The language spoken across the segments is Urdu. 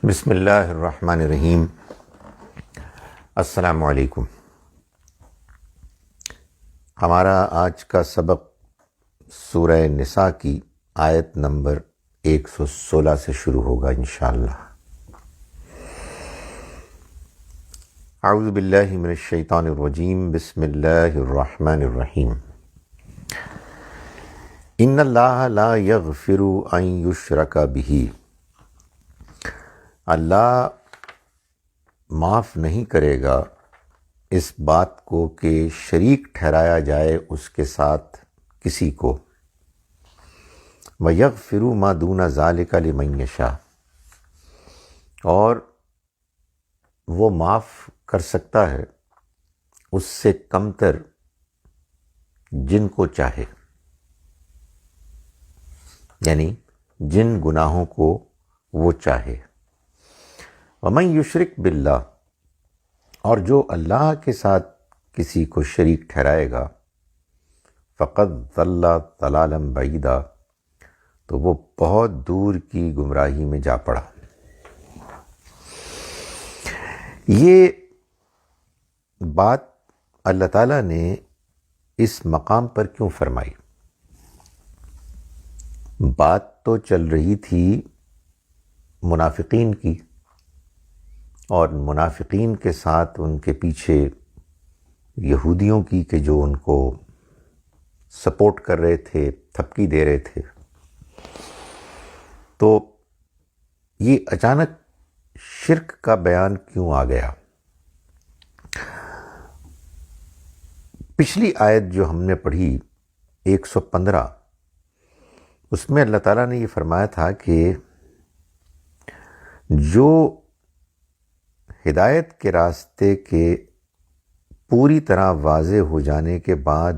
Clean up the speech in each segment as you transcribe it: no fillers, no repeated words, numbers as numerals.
بسم اللہ الرحمن الرحیم۔ السلام علیکم۔ ہمارا آج کا سبق سورہ نساء کی آیت نمبر 116 سے شروع ہوگا انشاءاللہ۔ اعوذ باللہ من الشیطان الرجیم، بسم اللہ الرحمن الرحیم۔ ان اللہ لا یغفر ان یشرک بہ، اللہ معاف نہیں کرے گا اس بات کو کہ شریک ٹھہرایا جائے اس کے ساتھ کسی کو، وَيَغْفِرُ مَا دُونَ ذَلِكَ لِمَن يَشَاءُ، اور وہ معاف کر سکتا ہے اس سے کم تر جن کو چاہے، یعنی جن گناہوں کو وہ چاہے۔ وَمَن يُشْرِكْ بِاللَّهِ، اور جو اللہ کے ساتھ کسی کو شریک ٹھہرائے گا، فَقَدْ ضَلَّ ضَلَالًا بَعِيدًا، تو وہ بہت دور کی گمراہی میں جا پڑا۔ یہ بات اللہ تعالیٰ نے اس مقام پر کیوں فرمائی؟ بات تو چل رہی تھی منافقین کی، اور منافقین کے ساتھ ان کے پیچھے یہودیوں کی کہ جو ان کو سپورٹ کر رہے تھے، تھپکی دے رہے تھے۔ تو یہ اچانک شرک کا بیان کیوں آ گیا؟ پچھلی آیت جو ہم نے پڑھی 115، اس میں اللہ تعالیٰ نے یہ فرمایا تھا کہ جو ہدایت کے راستے کے پوری طرح واضح ہو جانے کے بعد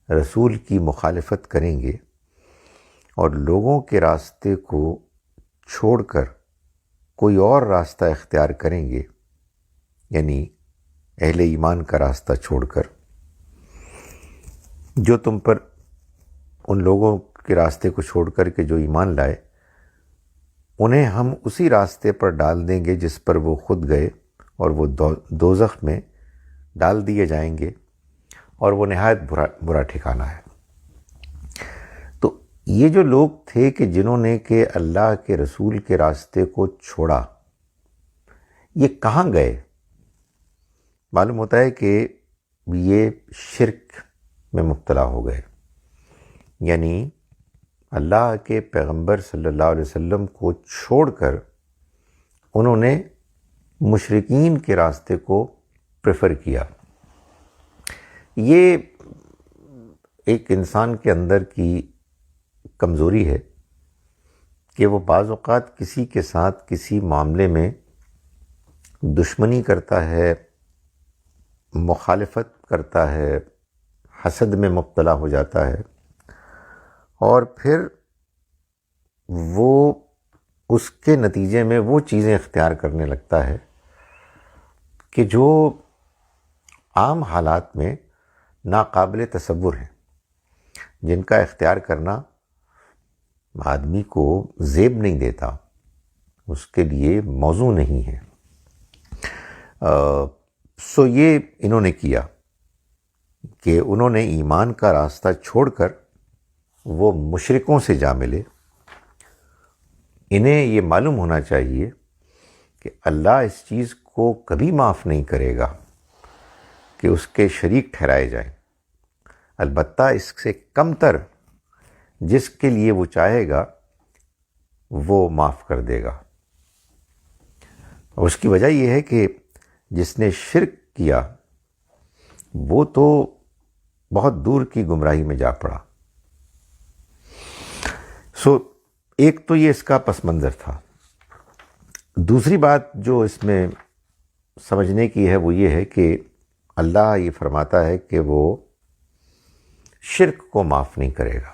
رسول کی مخالفت کریں گے اور لوگوں کے راستے کو چھوڑ کر کوئی اور راستہ اختیار کریں گے، یعنی اہل ایمان کا راستہ چھوڑ کر، جو تم پر ان لوگوں کے راستے کو چھوڑ کر کے جو ایمان لائے، انہیں ہم اسی راستے پر ڈال دیں گے جس پر وہ خود گئے، اور وہ دوزخ میں ڈال دیے جائیں گے، اور وہ نہایت برا ٹھکانہ ہے۔ تو یہ جو لوگ تھے کہ جنہوں نے کہ اللہ کے رسول کے راستے کو چھوڑا، یہ کہاں گئے؟ معلوم ہوتا ہے کہ یہ شرک میں مبتلا ہو گئے، یعنی اللہ کے پیغمبر صلی اللہ علیہ وسلم کو چھوڑ کر انہوں نے مشرکین کے راستے کو پریفر کیا۔ یہ ایک انسان کے اندر کی کمزوری ہے کہ وہ بعض اوقات کسی کے ساتھ کسی معاملے میں دشمنی کرتا ہے، مخالفت کرتا ہے، حسد میں مبتلا ہو جاتا ہے، اور پھر وہ اس کے نتیجے میں وہ چیزیں اختیار کرنے لگتا ہے کہ جو عام حالات میں ناقابل تصور ہیں، جن کا اختیار کرنا آدمی کو زیب نہیں دیتا، اس کے لیے موزوں نہیں ہے۔ سو یہ انہوں نے کیا کہ انہوں نے ایمان کا راستہ چھوڑ کر وہ مشرکوں سے جا ملے۔ انہیں یہ معلوم ہونا چاہیے کہ اللہ اس چیز کو کبھی معاف نہیں کرے گا کہ اس کے شریک ٹھہرائے جائیں، البتہ اس سے کم تر جس کے لیے وہ چاہے گا وہ معاف کر دے گا۔ اور اس کی وجہ یہ ہے کہ جس نے شرک کیا وہ تو بہت دور کی گمراہی میں جا پڑا۔ سو ایک تو یہ اس کا پس منظر تھا۔ دوسری بات جو اس میں سمجھنے کی ہے وہ یہ ہے کہ اللہ یہ فرماتا ہے کہ وہ شرک کو معاف نہیں کرے گا۔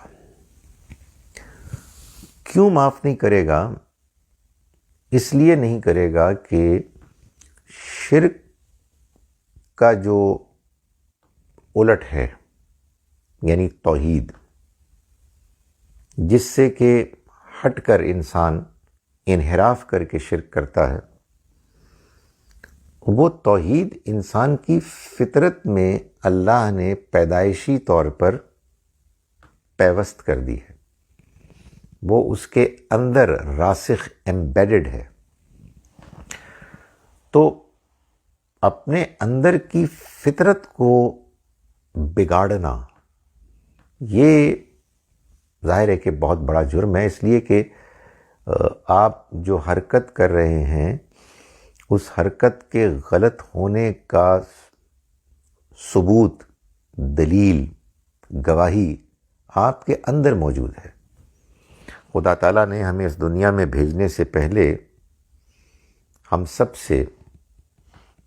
کیوں معاف نہیں کرے گا؟ اس لیے نہیں کرے گا کہ شرک کا جو الٹ ہے، یعنی توحید، جس سے کہ ہٹ کر انسان انحراف کر کے شرک کرتا ہے، وہ توحید انسان کی فطرت میں اللہ نے پیدائشی طور پر پیوست کر دی ہے، وہ اس کے اندر راسخ ایمبیڈڈ ہے۔ تو اپنے اندر کی فطرت کو بگاڑنا یہ ظاہر ہے کہ بہت بڑا جرم ہے، اس لیے کہ آپ جو حرکت کر رہے ہیں اس حرکت کے غلط ہونے کا ثبوت، دلیل، گواہی آپ کے اندر موجود ہے۔ خدا تعالیٰ نے ہمیں اس دنیا میں بھیجنے سے پہلے ہم سب سے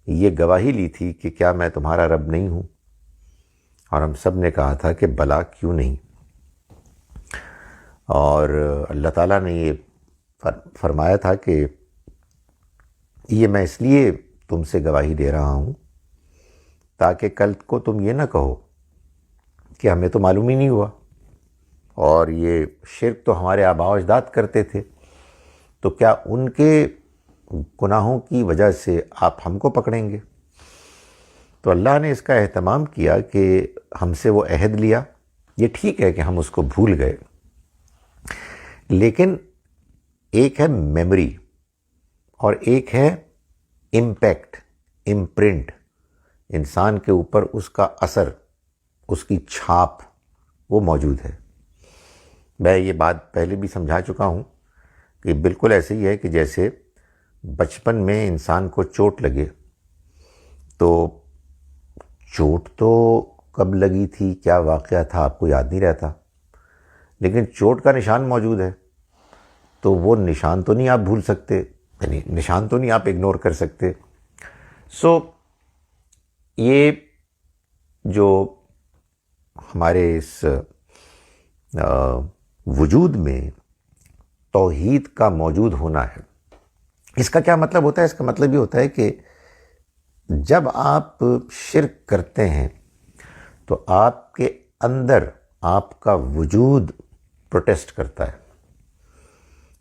یہ گواہی لی تھی کہ کیا میں تمہارا رب نہیں ہوں، اور ہم سب نے کہا تھا کہ بلا کیوں نہیں۔ اور اللہ تعالیٰ نے یہ فرمایا تھا کہ یہ میں اس لیے تم سے گواہی دے رہا ہوں تاکہ کل کو تم یہ نہ کہو کہ ہمیں تو معلوم ہی نہیں ہوا، اور یہ شرک تو ہمارے آباء و اجداد کرتے تھے، تو کیا ان کے گناہوں کی وجہ سے آپ ہم کو پکڑیں گے؟ تو اللہ نے اس کا اہتمام کیا کہ ہم سے وہ عہد لیا۔ یہ ٹھیک ہے کہ ہم اس کو بھول گئے، لیکن ایک ہے میموری اور ایک ہے امپیکٹ، امپرنٹ، انسان کے اوپر اس کا اثر، اس کی چھاپ وہ موجود ہے۔ میں یہ بات پہلے بھی سمجھا چکا ہوں کہ بالکل ایسے ہی ہے کہ جیسے بچپن میں انسان کو چوٹ لگے تو چوٹ تو کب لگی تھی، کیا واقعہ تھا، آپ کو یاد نہیں رہتا، لیکن چوٹ کا نشان موجود ہے، تو وہ نشان تو نہیں آپ بھول سکتے، یعنی نشان تو نہیں آپ اگنور کر سکتے۔ سو یہ جو ہمارے اس وجود میں توحید کا موجود ہونا ہے، اس کا کیا مطلب ہوتا ہے؟ اس کا مطلب یہ ہوتا ہے کہ جب آپ شرک کرتے ہیں تو آپ کے اندر آپ کا وجود پروٹیسٹ کرتا ہے،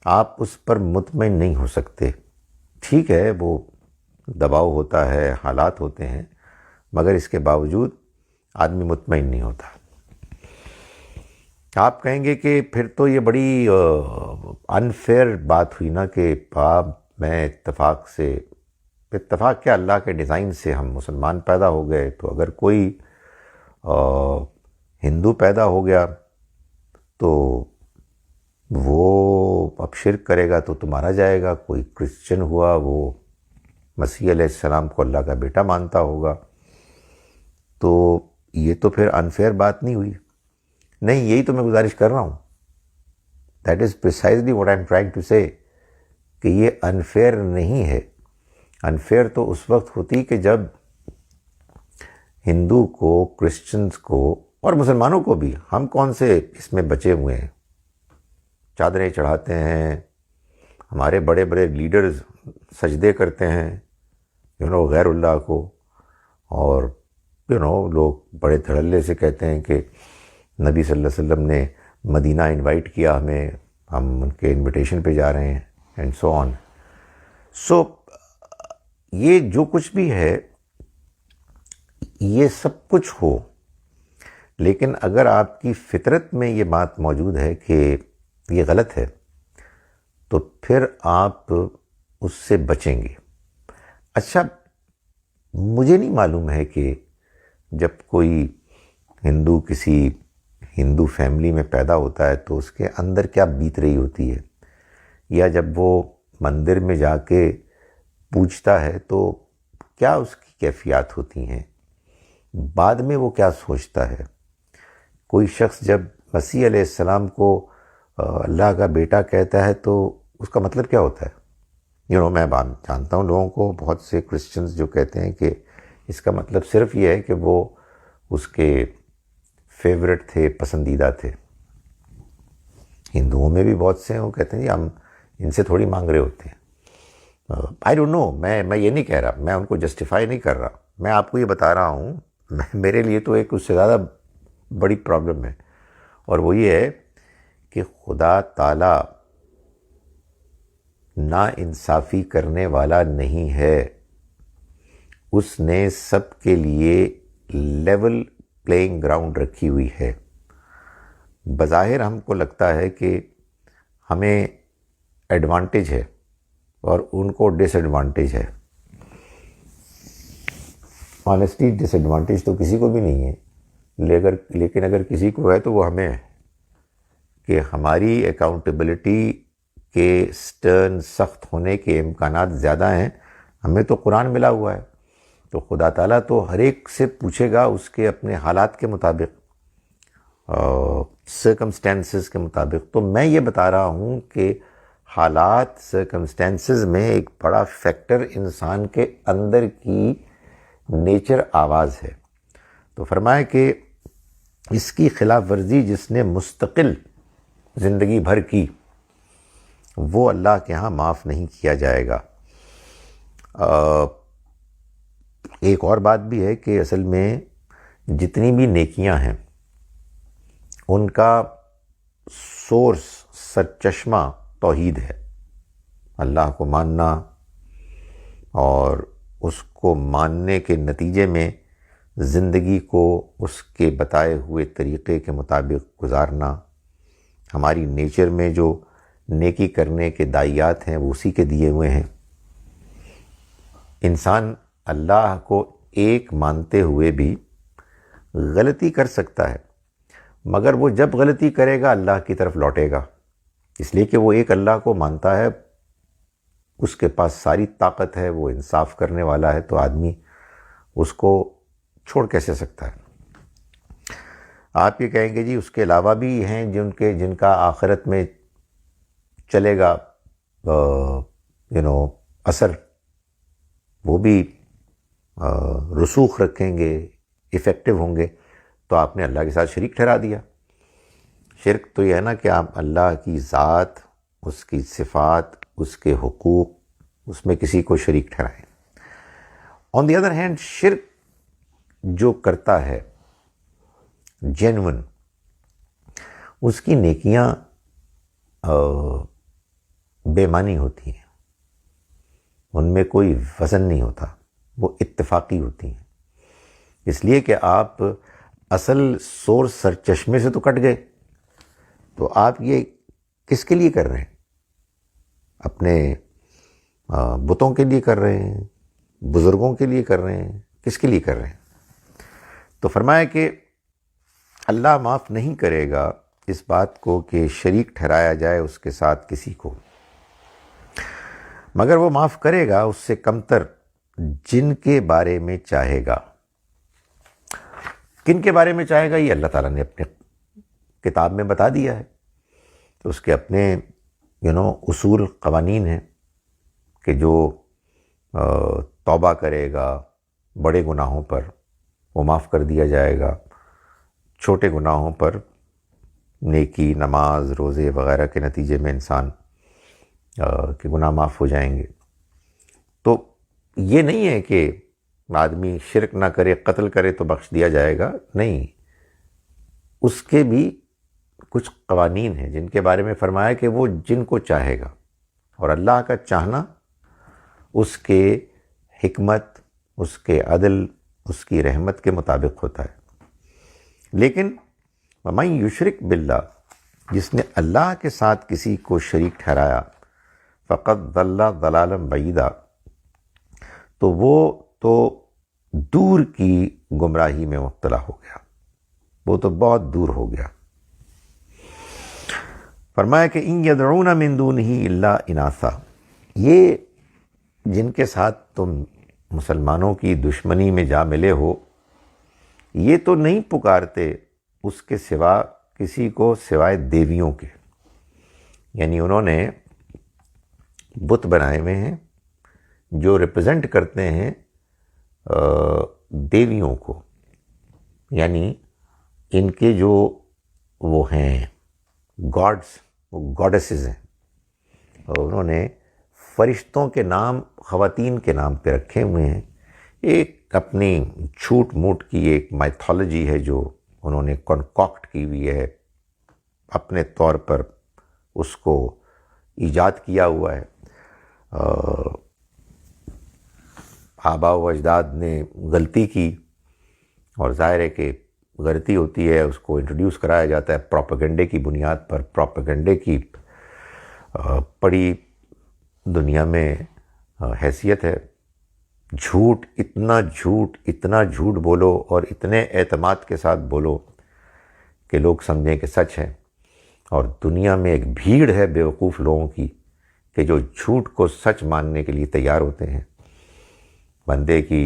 آپ اس پر مطمئن نہیں ہو سکتے۔ ٹھیک ہے، وہ دباؤ ہوتا ہے، حالات ہوتے ہیں، مگر اس کے باوجود آدمی مطمئن نہیں ہوتا۔ آپ کہیں گے کہ پھر تو یہ بڑی انفیئر بات ہوئی نا کہ میں اتفاق کیا، اللہ کے ڈیزائن سے ہم مسلمان پیدا ہو گئے، تو اگر کوئی ہندو پیدا ہو گیا تو وہ اب شرک کرے گا تو تمہارا جائے گا، کوئی کرسچن ہوا وہ مسیح علیہ السلام کو اللہ کا بیٹا مانتا ہوگا، تو یہ تو پھر انفیئر بات نہیں ہوئی۔ نہیں، یہی تو میں گزارش کر رہا ہوں، that is precisely what I am trying to say, کہ یہ انفیئر نہیں ہے۔ انفیئر تو اس وقت ہوتی کہ جب ہندو کو، کرسچنز کو اور مسلمانوں کو بھی، ہم کون سے اس میں بچے ہوئے ہیں، چادریں چڑھاتے ہیں، ہمارے بڑے بڑے لیڈرز سجدے کرتے ہیں غیر اللہ کو، اور لوگ بڑے دھڑلے سے کہتے ہیں کہ نبی صلی اللہ علیہ وسلم نے مدینہ انوائٹ کیا ہمیں، ہم ان کے انویٹیشن پہ جا رہے ہیں، اینڈ سو آن۔ سو یہ جو کچھ بھی ہے یہ سب کچھ ہو، لیکن اگر آپ کی فطرت میں یہ بات موجود ہے کہ یہ غلط ہے تو پھر آپ اس سے بچیں گے۔ اچھا، مجھے نہیں معلوم ہے کہ جب کوئی ہندو کسی ہندو فیملی میں پیدا ہوتا ہے تو اس کے اندر کیا بیت رہی ہوتی ہے، یا جب وہ مندر میں جا کے پوجتا ہے تو کیا اس کی کیفیات ہوتی ہیں، بعد میں وہ کیا سوچتا ہے۔ کوئی شخص جب مسیح علیہ السلام کو اللہ کا بیٹا کہتا ہے تو اس کا مطلب کیا ہوتا ہے؟ میں جانتا ہوں لوگوں کو، بہت سے کرسچنز جو کہتے ہیں کہ اس کا مطلب صرف یہ ہے کہ وہ اس کے فیورٹ تھے، پسندیدہ تھے۔ ہندوؤں میں بھی بہت سے ہیں وہ کہتے ہیں ہم ان سے تھوڑی مانگ رہے ہوتے ہیں۔ آئی ڈونٹ نو، میں یہ نہیں کہہ رہا، میں ان کو جسٹیفائی نہیں کر رہا، میں آپ کو یہ بتا رہا ہوں میرے لیے تو ایک اس سے زیادہ بڑی پرابلم ہے، اور وہ یہ ہے کہ خدا تعالیٰ نا انصافی کرنے والا نہیں ہے. اس نے سب کے لیے لیول پلینگ گراؤنڈ رکھی ہوئی ہے. بظاہر ہم کو لگتا ہے کہ ہمیں ایڈوانٹیج ہے اور ان کو ڈس ایڈوانٹیج ہے. آنیسٹی ڈس ایڈوانٹیج تو کسی کو بھی نہیں ہے، لیکن اگر کسی کو ہے تو وہ ہمیں ہے کہ ہماری اکاؤنٹیبلٹی کے سٹرن سخت ہونے کے امکانات زیادہ ہیں. ہمیں تو قرآن ملا ہوا ہے، تو خدا تعالیٰ تو ہر ایک سے پوچھے گا اس کے اپنے حالات کے مطابق، سرکمسٹینسز کے مطابق. تو میں یہ بتا رہا ہوں کہ حالات، سرکمسٹینسز میں ایک بڑا فیکٹر انسان کے اندر کی نیچر آواز ہے. تو فرمایا کہ اس کی خلاف ورزی جس نے مستقل زندگی بھر کی، وہ اللہ کے ہاں معاف نہیں کیا جائے گا. ایک اور بات بھی ہے کہ اصل میں جتنی بھی نیکیاں ہیں ان کا سورس، سرچشمہ توحید ہے. اللہ کو ماننا اور اس کو ماننے کے نتیجے میں زندگی کو اس کے بتائے ہوئے طریقے کے مطابق گزارنا. ہماری نیچر میں جو نیکی کرنے کے دائیات ہیں وہ اسی کے دیے ہوئے ہیں. انسان اللہ کو ایک مانتے ہوئے بھی غلطی کر سکتا ہے، مگر وہ جب غلطی کرے گا اللہ کی طرف لوٹے گا، اس لیے کہ وہ ایک اللہ کو مانتا ہے، اس کے پاس ساری طاقت ہے، وہ انصاف کرنے والا ہے. تو آدمی اس کو چھوڑ کیسے سکتا ہے؟ آپ یہ کہیں گے جی اس کے علاوہ بھی ہیں جن کا آخرت میں چلے گا اثر، وہ بھی رسوخ رکھیں گے، افیکٹو ہوں گے. تو آپ نے اللہ کے ساتھ شریک ٹھہرا دیا. شرک تو یہ ہے نا کہ آپ اللہ کی ذات، اس کی صفات، اس کے حقوق، اس میں کسی کو شریک ٹھہرائیں. آن دی ادر ہینڈ شرک جو کرتا ہے جینون، اس کی نیکیاں بے معنی ہوتی ہیں، ان میں کوئی وزن نہیں ہوتا، وہ اتفاقی ہوتی ہیں. اس لیے کہ آپ اصل سورس سرچشمے سے تو کٹ گئے. تو آپ یہ کس کے لیے کر رہے ہیں؟ اپنے بتوں کے لیے کر رہے ہیں، بزرگوں کے لیے کر رہے ہیں، کس کے لیے کر رہے ہیں؟ تو فرمایا کہ اللہ معاف نہیں کرے گا اس بات کو کہ شریک ٹھہرایا جائے اس کے ساتھ کسی کو، مگر وہ معاف کرے گا اس سے کمتر جن کے بارے میں چاہے گا. کن کے بارے میں چاہے گا یہ اللہ تعالیٰ نے اپنے کتاب میں بتا دیا ہے. تو اس کے اپنے اصول، قوانین ہیں کہ جو توبہ کرے گا بڑے گناہوں پر وہ معاف کر دیا جائے گا، چھوٹے گناہوں پر نیکی، نماز، روزے وغیرہ کے نتیجے میں انسان کے گناہ معاف ہو جائیں گے. تو یہ نہیں ہے کہ آدمی شرک نہ کرے، قتل کرے تو بخش دیا جائے گا، نہیں. اس کے بھی کچھ قوانین ہیں جن کے بارے میں فرمایا کہ وہ جن کو چاہے گا، اور اللہ کا چاہنا اس کے حکمت، اس کے عدل، اس کی رحمت کے مطابق ہوتا ہے. لیکن وَمَن یشرک باللہ، جس نے اللہ کے ساتھ کسی کو شریک ٹھہرایا، فقد ضل ضلالا بعیدا، تو وہ تو دور کی گمراہی میں مبتلا ہو گیا، وہ تو بہت دور ہو گیا. فرمایا کہ ان یدعون من دونہ الا اناثا، یہ جن کے ساتھ تم مسلمانوں کی دشمنی میں جا ملے ہو، یہ تو نہیں پکارتے اس کے سوا کسی کو سوائے دیویوں کے. یعنی انہوں نے بت بنائے ہوئے ہیں جو ریپرزینٹ کرتے ہیں دیویوں کو، یعنی ان کے جو وہ ہیں گاڈس، وہ گاڈسز ہیں، اور انہوں نے فرشتوں کے نام خواتین کے نام پہ رکھے ہوئے ہیں. ایک اپنی جھوٹ موٹ کی ایک مائتھولوجی ہے جو انہوں نے کنکاکٹ کی ہوئی ہے، اپنے طور پر اس کو ایجاد کیا ہوا ہے. آباء و اجداد نے غلطی کی، اور ظاہر ہے کہ غلطی ہوتی ہے اس کو انٹروڈیوس کرایا جاتا ہے پروپیگنڈے کی بنیاد پر. پروپیگنڈے کی بڑی دنیا میں حیثیت ہے. جھوٹ، اتنا جھوٹ بولو اور اتنے اعتماد کے ساتھ بولو کہ لوگ سمجھیں کہ سچ ہے. اور دنیا میں ایک بھیڑ ہے بیوقوف لوگوں کی کہ جو جھوٹ کو سچ ماننے کے لیے تیار ہوتے ہیں. بندے کی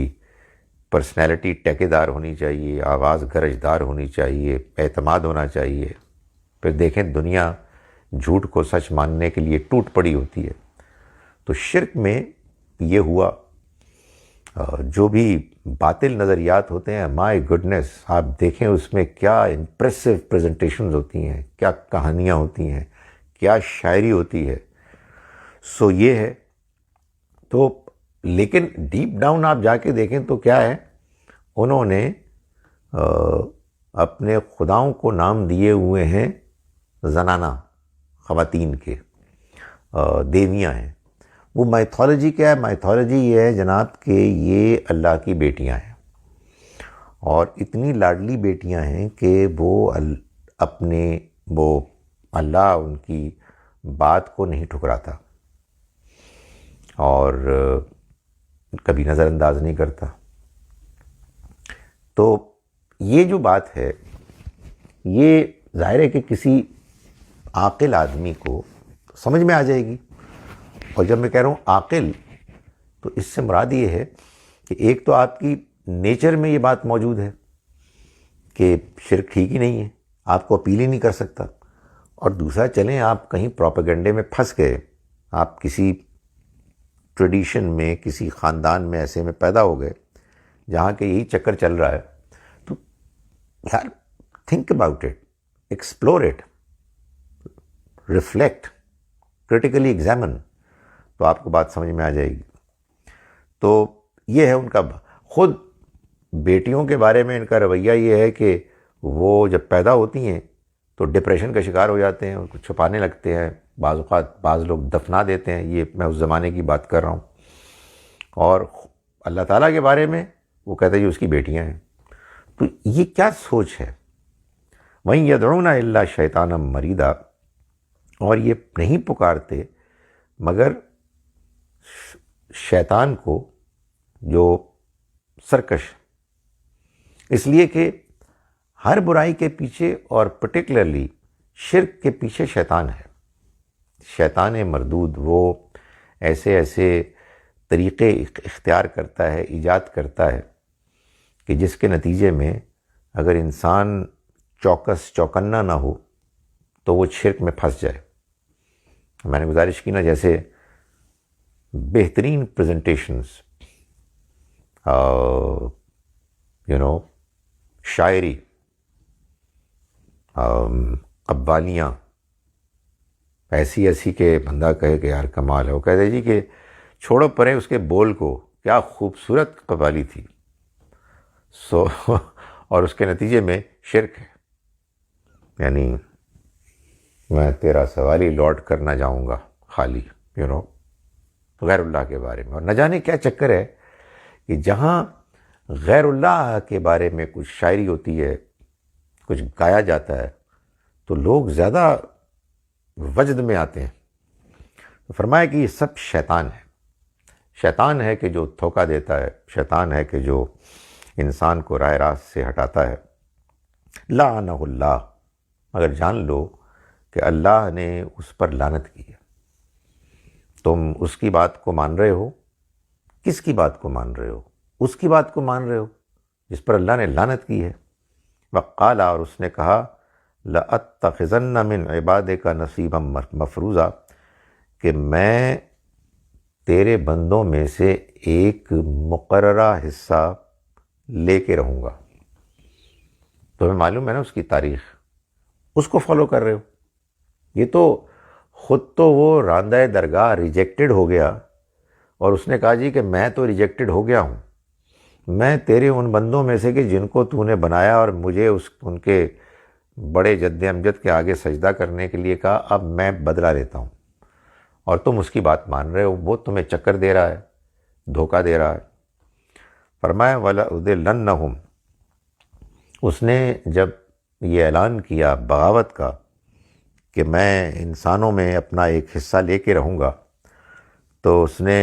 پرسنالٹی ٹیکیدار ہونی چاہیے، آواز گرجدار ہونی چاہیے، اعتماد ہونا چاہیے. پھر دیکھیں دنیا جھوٹ کو سچ ماننے کے لیے ٹوٹ پڑی ہوتی ہے. تو شرک میں یہ ہوا. جو بھی باطل نظریات ہوتے ہیں، مائی گڈنس، آپ دیکھیں اس میں کیا امپریسو پریزنٹیشنز ہوتی ہیں، کیا کہانیاں ہوتی ہیں، کیا شاعری ہوتی ہے. سو یہ ہے. تو لیکن ڈیپ ڈاؤن آپ جا کے دیکھیں تو کیا ہے، انہوں نے اپنے خداؤں کو نام دیے ہوئے ہیں زنانہ، خواتین کے، دیویاں ہیں. وہ مائتھولوجی کیا ہے؟ مائتھولوجی یہ ہے جناب کہ یہ اللہ کی بیٹیاں ہیں، اور اتنی لاڈلی بیٹیاں ہیں کہ وہ اللہ ان کی بات کو نہیں ٹھکراتا اور کبھی نظر انداز نہیں کرتا. تو یہ جو بات ہے یہ ظاہر ہے کہ کسی عاقل آدمی کو سمجھ میں آ جائے گی. اور جب میں کہہ رہا ہوں عاقل تو اس سے مراد یہ ہے کہ ایک تو آپ کی نیچر میں یہ بات موجود ہے کہ شرک ٹھیک ہی نہیں ہے، آپ کو اپیل ہی نہیں کر سکتا. اور دوسرا، چلیں آپ کہیں پروپیگنڈے میں پھنس گئے، آپ کسی ٹریڈیشن میں، کسی خاندان میں ایسے میں پیدا ہو گئے جہاں کہ یہی چکر چل رہا ہے، تو یار think about it, explore it, reflect, critically examine, تو آپ کو بات سمجھ میں آ جائے گی. تو یہ ہے ان کا. خود بیٹیوں کے بارے میں ان کا رویہ یہ ہے کہ وہ جب پیدا ہوتی ہیں تو ڈپریشن کا شکار ہو جاتے ہیں، ان کو چھپانے لگتے ہیں، بعض اوقات بعض لوگ دفنا دیتے ہیں. یہ میں اس زمانے کی بات کر رہا ہوں. اور اللہ تعالیٰ کے بارے میں وہ کہتے ہیں یہ اس کی بیٹیاں ہیں. تو یہ کیا سوچ ہے؟ وَإِن يَدْعُونَ إِلَّا شَيْطَانًا مَرِيدًا، اور یہ نہیں پکارتے مگر شیطان کو جو سرکش. اس لیے کہ ہر برائی کے پیچھے اور پرٹیکولرلی شرک کے پیچھے شیطان ہے. شیطان مردود وہ ایسے طریقے اختیار کرتا ہے، ایجاد کرتا ہے کہ جس کے نتیجے میں اگر انسان چوکنا نہ ہو تو وہ شرک میں پھنس جائے. میں نے گزارش کی نا، جیسے بہترین پریزنٹیشنز، شاعری، قوالیاں ایسی کہ بندہ کہے کہ یار کمال ہے. وہ کہتے جی کہ چھوڑو پرے اس کے بول کو، کیا خوبصورت قوالی تھی. اور اس کے نتیجے میں شرک ہے. یعنی میں تیرا سواری لوٹ کر نہ جاؤں گا خالی، غیر اللہ کے بارے میں. اور نہ جانے کیا چکر ہے کہ جہاں غیر اللہ کے بارے میں کچھ شاعری ہوتی ہے، کچھ گایا جاتا ہے، تو لوگ زیادہ وجد میں آتے ہیں. تو فرمایا کہ یہ سب شیطان ہے. شیطان ہے کہ جو دھوکہ دیتا ہے، شیطان ہے کہ جو انسان کو راہ راست سے ہٹاتا ہے. لعنہ اللہ، مگر جان لو کہ اللہ نے اس پر لعنت کی ہے. تم اس کی بات کو مان رہے ہو. کس کی بات کو مان رہے ہو؟ اس کی بات کو مان رہے ہو جس پر اللہ نے لعنت کی ہے. وقال، اور اس نے کہا، لَأَتَّخِذَنَّ مِنْ عِبَادِكَ نَصِيبًا مَفْرُوضًا، کہ میں تیرے بندوں میں سے ایک مقررہ حصہ لے کے رہوں گا. تمہیں معلوم ہے نا اس کی تاریخ، اس کو فالو کر رہے ہو. یہ تو خود تو وہ راندہ درگاہ ریجیکٹڈ ہو گیا، اور اس نے کہا جی کہ میں تو ریجیکٹڈ ہو گیا ہوں، میں تیرے ان بندوں میں سے کہ جن کو تو نے بنایا اور مجھے ان کے بڑے جد امجد کے آگے سجدہ کرنے کے لیے کہا، اب میں بدلہ لیتا ہوں. اور تم اس کی بات مان رہے ہو، وہ تمہیں چکر دے رہا ہے، دھوکہ دے رہا ہے۔ فرمایا وَلَأُضِلَّنَّهُمْ، اس نے جب یہ اعلان کیا بغاوت کا کہ میں انسانوں میں اپنا ایک حصہ لے کے رہوں گا، تو اس نے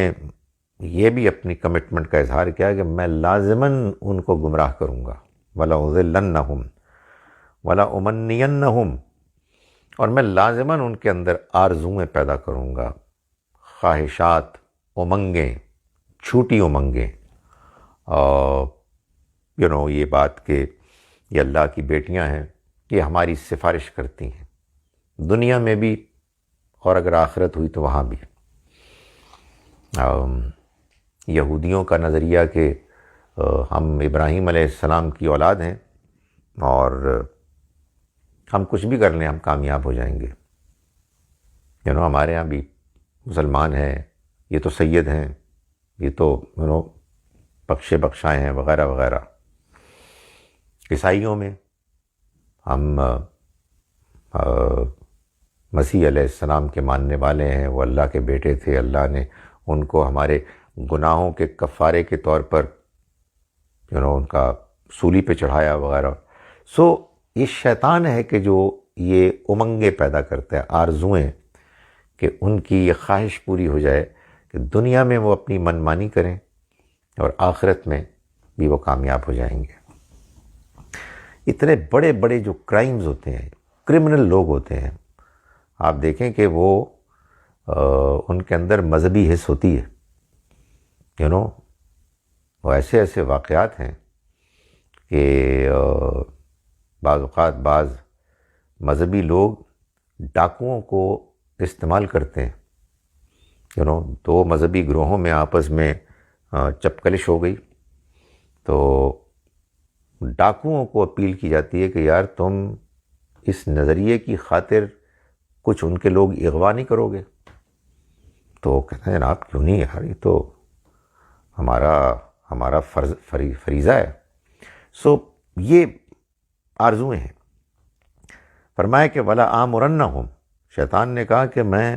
یہ بھی اپنی کمٹمنٹ کا اظہار کیا کہ میں لازماً ان کو گمراہ کروں گا، وَلَأُضِلَّنَّهُمْ وَلَأُمَنِّيَنَّهُمْ، اور میں لازماً ان کے اندر آرزویں پیدا کروں گا، خواہشات، امنگیں، چھوٹی امنگیں، اور یہ بات کہ یہ اللہ کی بیٹیاں ہیں، یہ ہماری سفارش کرتی ہیں دنیا میں بھی، اور اگر آخرت ہوئی تو وہاں بھی۔ یہودیوں کا نظریہ کہ ہم ابراہیم علیہ السلام کی اولاد ہیں اور ہم کچھ بھی کر لیں ہم کامیاب ہو جائیں گے، ہمارے ہاں بھی مسلمان ہیں، یہ تو سید ہیں، یہ تو بخشے بخشائے ہیں وغیرہ وغیرہ۔ عیسائیوں میں ہم مسیح علیہ السلام کے ماننے والے ہیں، وہ اللہ کے بیٹے تھے، اللہ نے ان کو ہمارے گناہوں کے کفارے کے طور پر ان کا سولی پہ چڑھایا وغیرہ۔ یہ شیطان ہے کہ جو یہ امنگیں پیدا کرتا ہے، آرزویں، کہ ان کی یہ خواہش پوری ہو جائے کہ دنیا میں وہ اپنی منمانی کریں اور آخرت میں بھی وہ کامیاب ہو جائیں گے۔ اتنے بڑے بڑے جو کرائمز ہوتے ہیں، کرمنل لوگ ہوتے ہیں، آپ دیکھیں کہ وہ ان کے اندر مذہبی حس ہوتی ہے، وہ ایسے ایسے واقعات ہیں کہ بعض اوقات بعض مذہبی لوگ ڈاکوؤں کو استعمال کرتے ہیں، دو مذہبی گروہوں میں آپس میں چپکلش ہو گئی تو ڈاکوؤں کو اپیل کی جاتی ہے کہ یار تم اس نظریے کی خاطر کچھ ان کے لوگ اغوا نہیں کرو گے؟ تو کہتے ہیں جناب کیوں نہیں یار، یہ تو ہمارا فریضہ ہے۔ یہ آرزویں ہیں۔ فرمایا کہ ولا آمرنہم، شیطان نے کہا کہ میں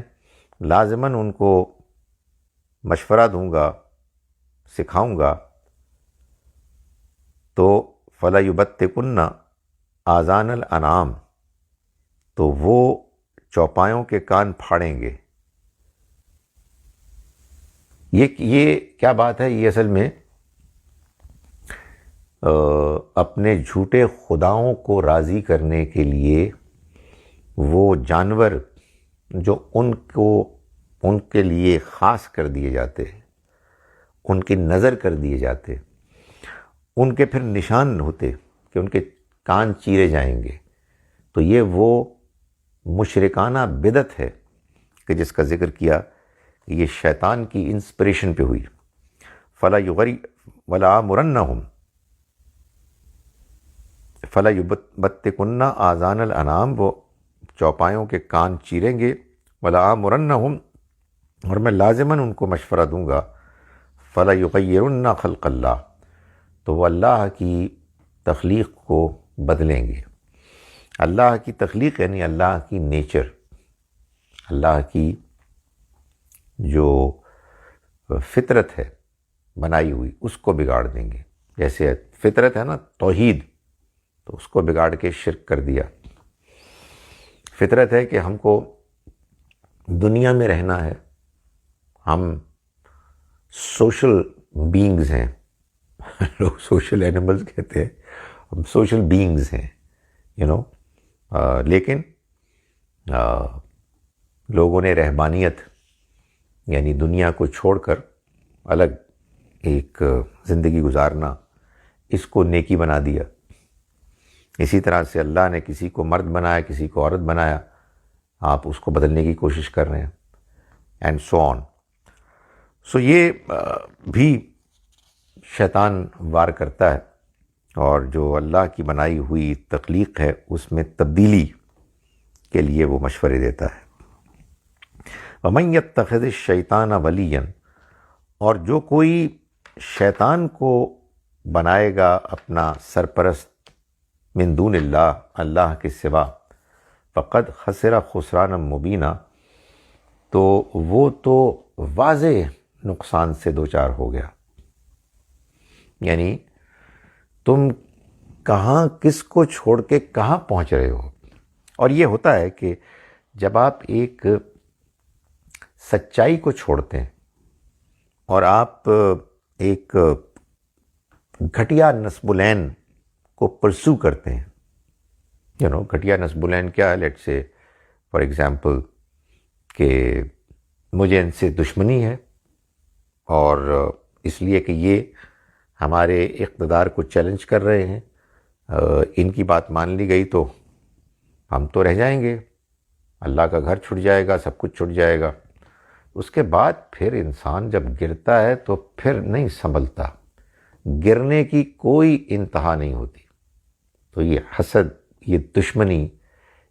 لازماً ان کو مشورہ دوں گا، سکھاؤں گا، تو فلا یبتکن آذان الانعام، تو وہ چوپایوں کے کان پھاڑیں گے۔ یہ کیا بات ہے؟ یہ اصل میں اپنے جھوٹے خداؤں کو راضی کرنے کے لیے وہ جانور جو ان کے لیے خاص کر دیے جاتے، ان کی نظر کر دیے جاتے، ان کے پھر نشان ہوتے کہ ان کے کان چیرے جائیں گے، تو یہ وہ مشرکانہ بدعت ہے کہ جس کا ذکر کیا، یہ شیطان کی انسپریشن پہ ہوئی۔ ولا آمرنہم فلا یبتکن آذان الانعام، وہ چوپایوں کے کان چیریں گے، ولا آمرنہم، اور میں لازماً ان کو مشورہ دوں گا، فلا یغیرن خلق اللہ، تو وہ اللہ کی تخلیق کو بدلیں گے۔ اللہ کی تخلیق یعنی اللہ کی نیچر، اللہ کی جو فطرت ہے بنائی ہوئی، اس کو بگاڑ دیں گے۔ جیسے فطرت ہے نا توحید، تو اس کو بگاڑ کے شرک کر دیا۔ فطرت ہے کہ ہم کو دنیا میں رہنا ہے، ہم سوشل بینگز ہیں، لوگ سوشل اینیملز کہتے ہیں، ہم سوشل بینگز ہیں، لیکن لوگوں نے رہبانیت یعنی دنیا کو چھوڑ کر الگ ایک زندگی گزارنا، اس کو نیکی بنا دیا۔ اسی طرح سے اللہ نے کسی کو مرد بنایا، کسی کو عورت بنایا، آپ اس کو بدلنے کی کوشش کر رہے ہیں، اینڈ سو آن۔ یہ بھی شیطان وار کرتا ہے، اور جو اللہ کی بنائی ہوئی تخلیق ہے اس میں تبدیلی کے لیے وہ مشورے دیتا ہے۔ وَمَن يَتَّخِذِ الشَّيْطَانَ وَلِيًّا، اور جو کوئی شیطان کو بنائے گا اپنا سرپرست، من دون اللہ، اللہ کے سوا، فقد خسر خسرانا مبینہ، تو وہ تو واضح نقصان سے دوچار ہو گیا. یعنی تم کہاں کس کو چھوڑ کے کہاں پہنچ رہے ہو. اور یہ ہوتا ہے کہ جب آپ ایک سچائی کو چھوڑتے ہیں اور آپ ایک گھٹیا نسب العین کو پرسو کرتے ہیں. گھٹیا نسب العین کیا ہے؟ لیٹ سے فار ایگزامپل کہ مجھے ان سے دشمنی ہے اور اس لیے کہ یہ ہمارے اقتدار کو چیلنج کر رہے ہیں، ان کی بات مان لی گئی تو ہم تو رہ جائیں گے، اللہ کا گھر چھٹ جائے گا، سب کچھ چھٹ جائے گا. اس کے بعد پھر انسان جب گرتا ہے تو پھر نہیں سنبھلتا، گرنے کی کوئی انتہا نہیں ہوتی. تو یہ حسد، یہ دشمنی،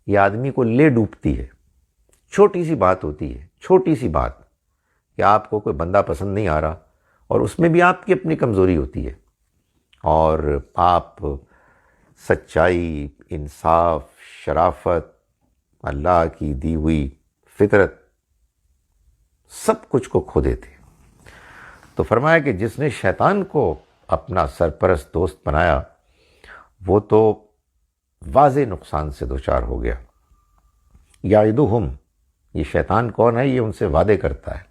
یہ آدمی کو لے ڈوبتی ہے. چھوٹی سی بات ہوتی ہے، چھوٹی سی بات کہ آپ کو کوئی بندہ پسند نہیں آ رہا، اور اس میں بھی آپ کی اپنی کمزوری ہوتی ہے، اور آپ سچائی، انصاف، شرافت، اللہ کی دی ہوئی فطرت، سب کچھ کو کھو دیتے. تو فرمایا کہ جس نے شیطان کو اپنا سرپرست دوست بنایا وہ تو واضح نقصان سے دوچار ہو گیا. یعدہم، یہ شیطان کون ہے؟ یہ ان سے وعدے کرتا ہے.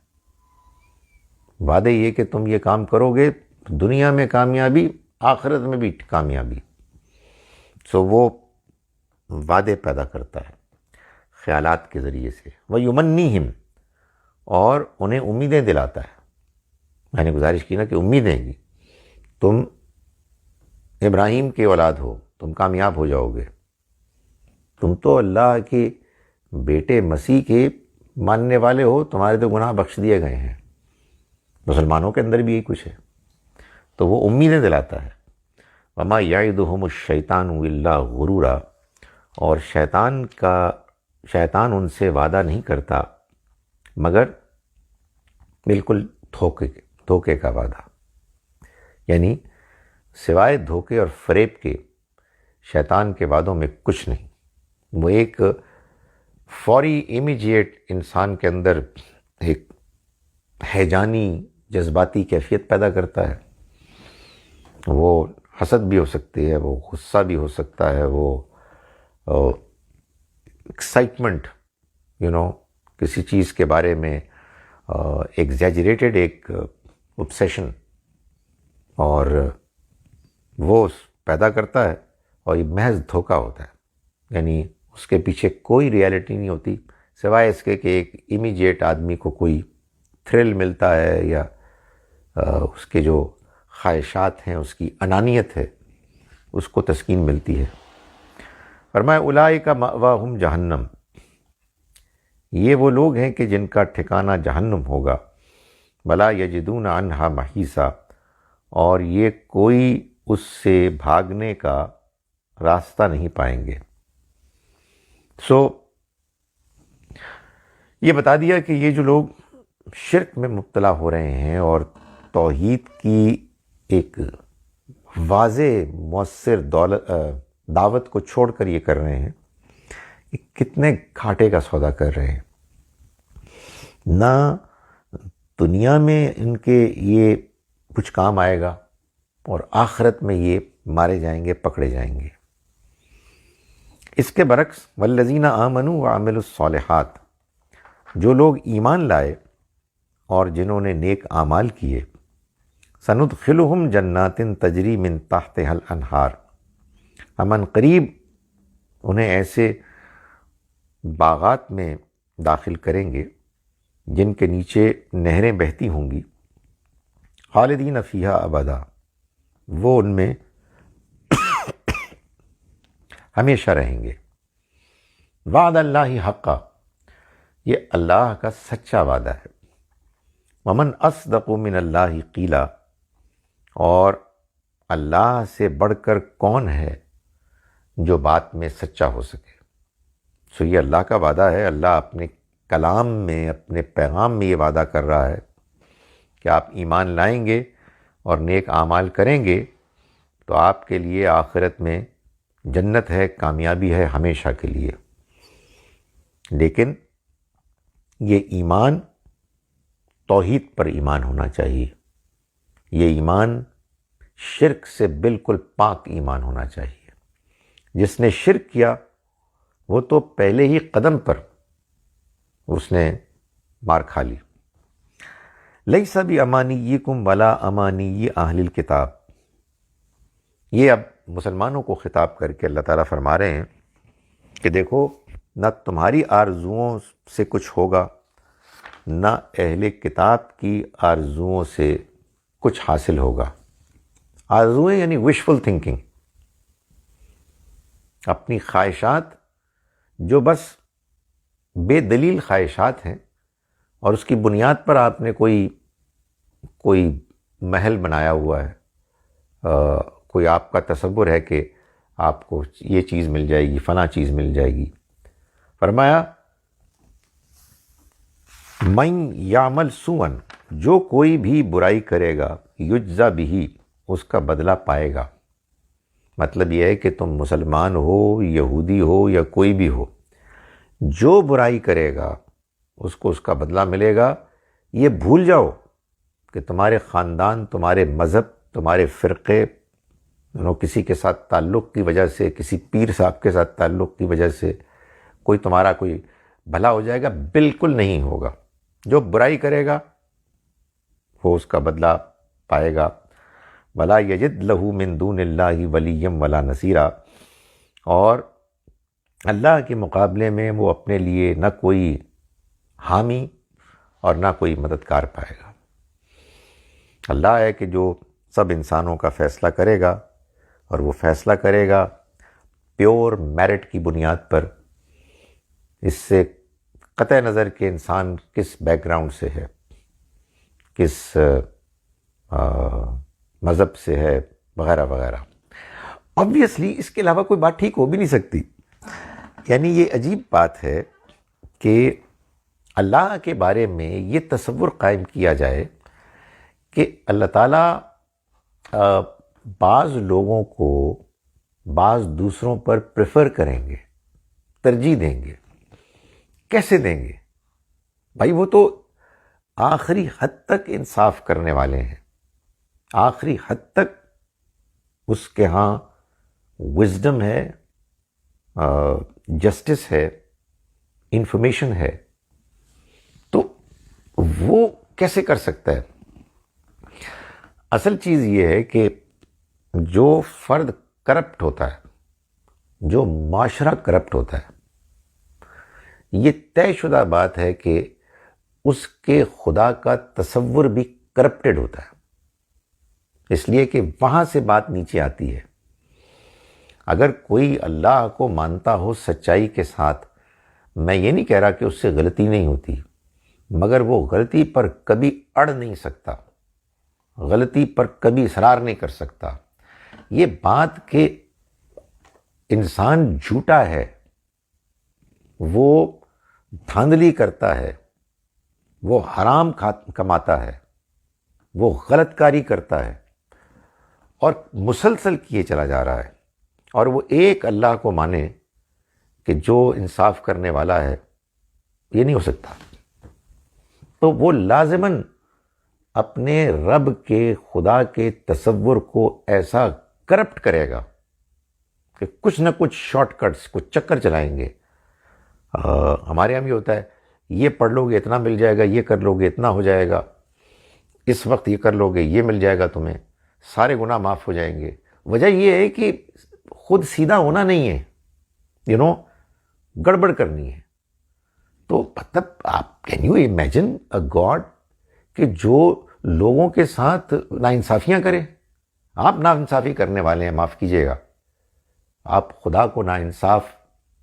وعدے یہ کہ تم یہ کام کرو گے دنیا میں کامیابی، آخرت میں بھی کامیابی. سو وہ وعدے پیدا کرتا ہے خیالات کے ذریعے سے. وَيُمَنِّيهِمْ، اور انہیں امیدیں دلاتا ہے. میں نے گزارش کی نا کہ امیدیں گی، تم ابراہیم کے اولاد ہو، تم کامیاب ہو جاؤ گے، تم تو اللہ کے بیٹے مسیح کے ماننے والے ہو، تمہارے تو گناہ بخش دیے گئے ہیں. مسلمانوں کے اندر بھی یہی کچھ ہے. تو وہ امیدیں دلاتا ہے. وَمَا يَعِدُهُمُ الشَّيْطَانُ إِلَّا غُرُورًا، اور شیطان ان سے وعدہ نہیں کرتا مگر بالکل دھوکے کا وعدہ. یعنی سوائے دھوکے اور فریب کے شیطان کے وعدوں میں کچھ نہیں. وہ ایک فوری امیجیٹ انسان کے اندر ایک ہیجانی جذباتی کیفیت پیدا کرتا ہے. وہ حسد بھی ہو سکتی ہے، وہ غصہ بھی ہو سکتا ہے، وہ ایکسائٹمنٹ کسی چیز کے بارے میں ایگزیجریٹڈ ایک obsession، اور وہ پیدا کرتا ہے. اور یہ محض دھوکہ ہوتا ہے. یعنی اس کے پیچھے کوئی ریالٹی نہیں ہوتی سوائے اس کے کہ ایک امیجیٹ آدمی کو کوئی تھرل ملتا ہے، یا اس کے جو خواہشات ہیں، اس کی انانیت ہے، اس کو تسکین ملتی ہے. فرمایا اولئک مأواہم جہنم، یہ وہ لوگ ہیں کہ جن کا ٹھکانہ جہنم ہوگا. ولا یجدون عنہا محیصا، اور یہ کوئی اس سے بھاگنے کا راستہ نہیں پائیں گے. یہ بتا دیا کہ یہ جو لوگ شرک میں مبتلا ہو رہے ہیں اور توحید کی ایک واضح مؤثر دعوت کو چھوڑ کر یہ کر رہے ہیں، یہ کتنے گھاٹے کا سودا کر رہے ہیں. نہ دنیا میں ان کے یہ کچھ کام آئے گا، اور آخرت میں یہ مارے جائیں گے، پکڑے جائیں گے. اس کے برعکس والذین آمنوا وعملوا الصالحات، جو لوگ ایمان لائے اور جنہوں نے نیک اعمال کیے، سندخلہم جنات تجری من تحتها الانہار، ہم ان قریب انہیں ایسے باغات میں داخل کریں گے جن کے نیچے نہریں بہتی ہوں گی. خالدین فیہا ابدا، وہ ان میں ہمیشہ رہیں گے. وعد اللہ حقا، یہ اللہ کا سچا وعدہ ہے. ومن اصدق من اللہ قیلا، اور اللہ سے بڑھ کر کون ہے جو بات میں سچا ہو سکے. سو یہ اللہ کا وعدہ ہے. اللہ اپنے کلام میں، اپنے پیغام میں یہ وعدہ کر رہا ہے کہ آپ ایمان لائیں گے اور نیک اعمال کریں گے تو آپ کے لیے آخرت میں جنت ہے، کامیابی ہے ہمیشہ کے لیے. لیکن یہ ایمان توحید پر ایمان ہونا چاہیے، یہ ایمان شرک سے بالکل پاک ایمان ہونا چاہیے۔ جس نے شرک کیا وہ تو پہلے ہی قدم پر اس نے مار کھا لی۔ لیس بامانیکم ولا امانی اہل الکتاب، یہ اب مسلمانوں کو خطاب کر کے اللہ تعالیٰ فرما رہے ہیں کہ دیکھو، نہ تمہاری آرزوؤں سے کچھ ہوگا، نہ اہل کتاب کی آرزوؤں سے کچھ حاصل ہوگا۔ آرزوئیں یعنی وشفل تھنکنگ، اپنی خواہشات جو بس بے دلیل خواہشات ہیں، اور اس کی بنیاد پر آپ نے کوئی محل بنایا ہوا ہے، کوئی آپ کا تصور ہے کہ آپ کو یہ چیز مل جائے گی، فلاں چیز مل جائے گی۔ فرمایا من یعمل سوءا، جو کوئی بھی برائی کرے گا، یجزا بہ، اس کا بدلہ پائے گا۔ مطلب یہ ہے کہ تم مسلمان ہو، یہودی ہو یا کوئی بھی ہو، جو برائی کرے گا اس کو اس کا بدلہ ملے گا۔ یہ بھول جاؤ کہ تمہارے خاندان، تمہارے مذہب، تمہارے فرقے، کسی کے ساتھ تعلق کی وجہ سے، کسی پیر صاحب کے ساتھ تعلق کی وجہ سے تمہارا کوئی بھلا ہو جائے گا، بالکل نہیں ہوگا۔ جو برائی کرے گا وہ اس کا بدلہ پائے گا۔ ولا یجد لہ من دون اللہ ولیا ولا نصیرا، اور اللہ کے مقابلے میں وہ اپنے لیے نہ کوئی حامی اور نہ کوئی مددگار پائے گا۔ اللہ ہے کہ جو سب انسانوں کا فیصلہ کرے گا، اور وہ فیصلہ کرے گا پیور میرٹ کی بنیاد پر، اس سے قطع نظر کہ انسان کس بیک گراؤنڈ سے ہے، کس مذہب سے ہے، وغیرہ وغیرہ۔ آبویسلی اس کے علاوہ کوئی بات ٹھیک ہو بھی نہیں سکتی۔ یعنی یہ عجیب بات ہے کہ اللہ کے بارے میں یہ تصور قائم کیا جائے کہ اللہ تعالیٰ بعض لوگوں کو بعض دوسروں پر پریفر کریں گے، ترجیح دیں گے۔ کیسے دیں گے؟ بھائی وہ تو آخری حد تک انصاف کرنے والے ہیں، آخری حد تک اس کے ہاں وزڈم ہے، جسٹس ہے، انفارمیشن ہے، تو وہ کیسے کر سکتا ہے؟ اصل چیز یہ ہے کہ جو فرد کرپٹ ہوتا ہے، جو معاشرہ کرپٹ ہوتا ہے، یہ طے شدہ بات ہے کہ اس کے خدا کا تصور بھی کرپٹڈ ہوتا ہے، اس لیے کہ وہاں سے بات نیچے آتی ہے۔ اگر کوئی اللہ کو مانتا ہو سچائی کے ساتھ، میں یہ نہیں کہہ رہا کہ اس سے غلطی نہیں ہوتی، مگر وہ غلطی پر کبھی اڑ نہیں سکتا، غلطی پر کبھی اصرار نہیں کر سکتا۔ یہ بات کہ انسان جھوٹا ہے، وہ دھاندلی کرتا ہے، وہ حرام کماتا ہے، وہ غلط کاری کرتا ہے، اور مسلسل کیے چلا جا رہا ہے، اور وہ ایک اللہ کو مانے کہ جو انصاف کرنے والا ہے، یہ نہیں ہو سکتا۔ تو وہ لازماً اپنے رب کے، خدا کے تصور کو ایسا کرپٹ کرے گا کہ کچھ نہ کچھ شارٹ کٹس، کچھ چکر چلائیں گے۔ ہمارے یہاں بھی ہوتا ہے، یہ پڑھ لو گے اتنا مل جائے گا، یہ کر لو گے اتنا ہو جائے گا، اس وقت یہ کر لو گے یہ مل جائے گا، تمہیں سارے گناہ معاف ہو جائیں گے۔ وجہ یہ ہے کہ خود سیدھا ہونا نہیں ہے، گڑبڑ کرنی ہے۔ تو مطلب آپ can you imagine a God کہ جو لوگوں کے ساتھ ناانصافیاں کرے؟ آپ ناانصافی کرنے والے ہیں، معاف کیجیے گا، آپ خدا کو ناانصاف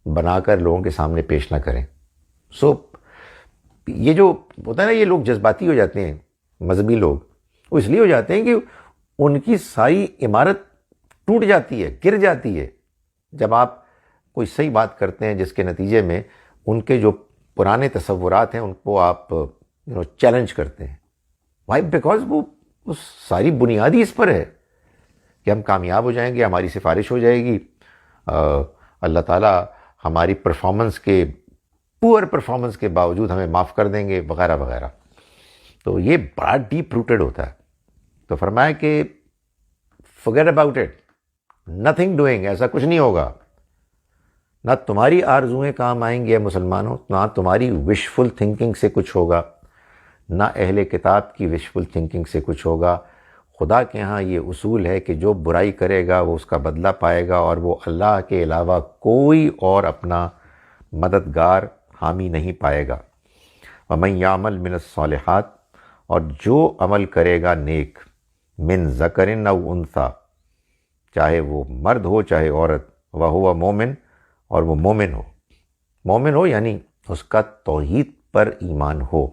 بنا کر لوگوں کے سامنے پیش نہ کریں۔ یہ جو ہوتا ہے نا، یہ لوگ جذباتی ہو جاتے ہیں، مذہبی لوگ، وہ اس لیے ہو جاتے ہیں کہ ان کی ساری عمارت ٹوٹ جاتی ہے، گر جاتی ہے جب آپ کوئی صحیح بات کرتے ہیں جس کے نتیجے میں ان کے جو پرانے تصورات ہیں ان کو آپ چیلنج کرتے ہیں۔ وائی؟ بیکاز وہ ساری بنیادی اس پر ہے کہ ہم کامیاب ہو جائیں گے، ہماری سفارش ہو جائے گی، اللہ تعالیٰ ہماری پرفارمنس کے پور پرفارمنس کے باوجود ہمیں معاف کر دیں گے وغیرہ وغیرہ. تو یہ بڑا ڈیپ روٹڈ ہوتا ہے. تو فرمایا کہ forget about it, nothing doing, ایسا کچھ نہیں ہوگا. نہ تمہاری آرزویں کام آئیں گے مسلمانوں، نہ تمہاری وشفل تھنکنگ سے کچھ ہوگا، نہ اہل کتاب کی وشفل تھنکنگ سے کچھ ہوگا. خدا کے ہاں یہ اصول ہے کہ جو برائی کرے گا وہ اس کا بدلہ پائے گا، اور وہ اللہ کے علاوہ کوئی اور اپنا مددگار حامی نہیں پائے گا. وَمَن يَعْمَلْ مِنَ الصَّالِحَاتِ، اور جو عمل کرے گا نیک، من ذکر او انثیٰ، چاہے وہ مرد ہو چاہے عورت، وَهُوَ مُؤْمِن، اور وہ مومن ہو. مومن ہو یعنی اس کا توحید پر ایمان ہو،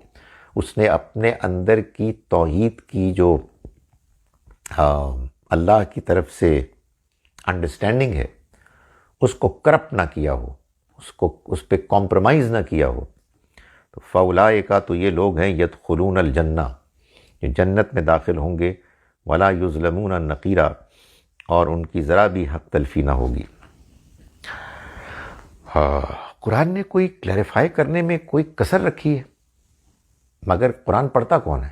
اس نے اپنے اندر کی توحید کی جو اللہ کی طرف سے انڈرسٹینڈنگ ہے اس کو کرپٹ نہ کیا ہو، اس پہ کمپرومائز نہ کیا ہو. تو فَأُولَٰئِکَ، تو یہ لوگ ہیں يَدْخُلُونَ الْجَنَّةَ، جو جنت میں داخل ہوں گے. وَلَا يُظْلَمُونَ نَقِیرًا، اور ان کی ذرا بھی حق تلفی نہ ہوگی. قرآن نے کوئی کلیریفائی کرنے میں کوئی کسر رکھی ہے؟ مگر قرآن پڑھتا کون ہے؟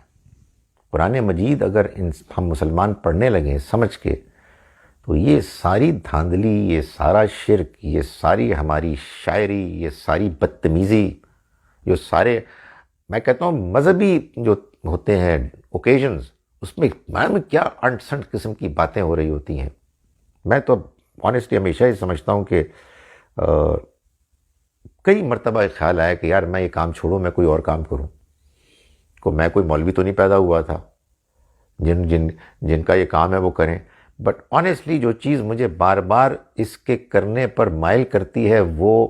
قرآن مجید اگر ہم مسلمان پڑھنے لگیں سمجھ کے، تو یہ ساری دھاندلی، یہ سارا شرک، یہ ساری ہماری شاعری، یہ ساری بدتمیزی، جو سارے میں کہتا ہوں مذہبی جو ہوتے ہیں اوکیزنز، اس میں کیا انٹ سنٹ قسم کی باتیں ہو رہی ہوتی ہیں. میں تو آنیسٹلی ہمیشہ ہی سمجھتا ہوں کہ کئی مرتبہ ایک خیال آیا کہ یار میں یہ کام چھوڑوں، میں کوئی اور کام کروں. میں کوئی مولوی تو نہیں پیدا ہوا تھا جن کا یہ کام ہے وہ کریں. بٹ آنیسٹلی جو چیز مجھے بار بار اس کے کرنے پر مائل کرتی ہے وہ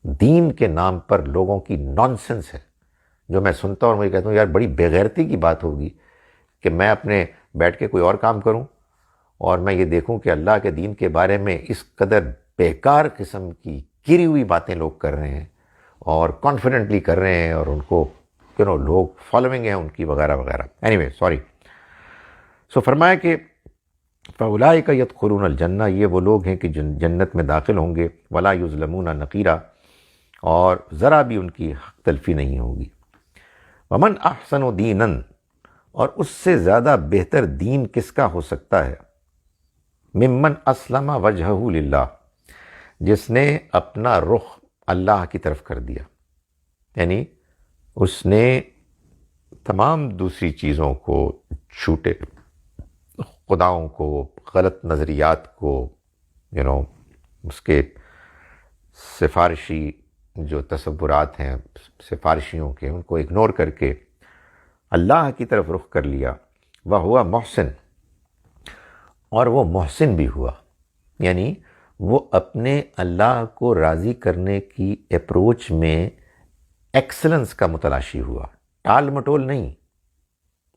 دین کے نام پر لوگوں کی نانسنس ہے، جو میں سنتا ہوں اور مجھے کہتا ہوں یار بڑی بے غیرتی کی بات ہوگی کہ میں اپنے بیٹھ کے کوئی اور کام کروں اور میں یہ دیکھوں کہ اللہ کے دین کے بارے میں اس قدر بیکار قسم کی گری ہوئی باتیں لوگ کر رہے ہیں اور کانفیڈنٹلی کر رہے ہیں، اور ان کو لوگ فالوئنگ ہیں ان کی وغیرہ وغیرہ. Any sorry. سو فرمایا کہ فَأُولَٰئِکَ يَدْخُلُونَ الْجَنَّةَ، یہ وہ لوگ ہیں کہ جنت میں داخل ہوں گے. وَلَا يُظْلَمُونَ نَقِیرًا، اور ذرا بھی ان کی حق تلفی نہیں ہوگی. وَمَنْ أَحْسَنُ دِینًا، اور اس سے زیادہ بہتر دین کس کا ہو سکتا ہے، ممن اسلم وجہہ للہ، جس نے اپنا رخ اللہ کی طرف کر دیا. یعنی اس نے تمام دوسری چیزوں کو، جھوٹے خداؤں کو، غلط نظریات کو، اس کے سفارشی جو تصورات ہیں سفارشیوں کے، ان کو اگنور کر کے اللہ کی طرف رخ کر لیا. وَهُوَ محسن، اور وہ محسن بھی ہوا. یعنی وہ اپنے اللہ کو راضی کرنے کی اپروچ میں ایکسلنس کا متلاشی ہوا، ٹال مٹول نہیں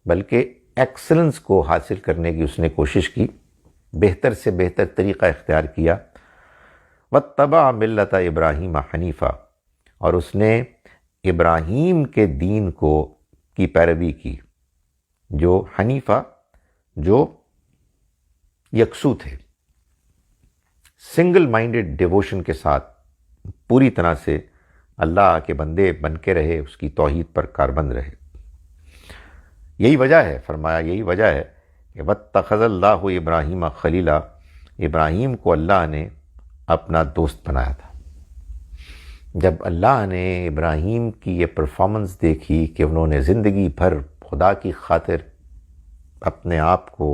بلکہ ایکسلنس کو حاصل کرنے کی اس نے کوشش کی، بہتر سے بہتر طریقہ اختیار کیا. وَاتَّبَعَ مِلَّةَ إِبْرَاهِيمَ حنیفہ، اور اس نے ابراہیم کے دین کی پیروی کی، جو حنیفہ، جو یکسو تھے، سنگل مائنڈڈ ڈیووشن کے ساتھ پوری طرح سے اللہ کے بندے بن کے رہے، اس کی توحید پر کاربند رہے. یہی وجہ ہے، فرمایا یہی وجہ ہے کہ وَاتَّخَذَ اللَّهُ إِبْرَاهِيمَ خَلِيلًا، ابراہیم کو اللہ نے اپنا دوست بنایا تھا. جب اللہ نے ابراہیم کی یہ پرفارمنس دیکھی کہ انہوں نے زندگی بھر خدا کی خاطر اپنے آپ کو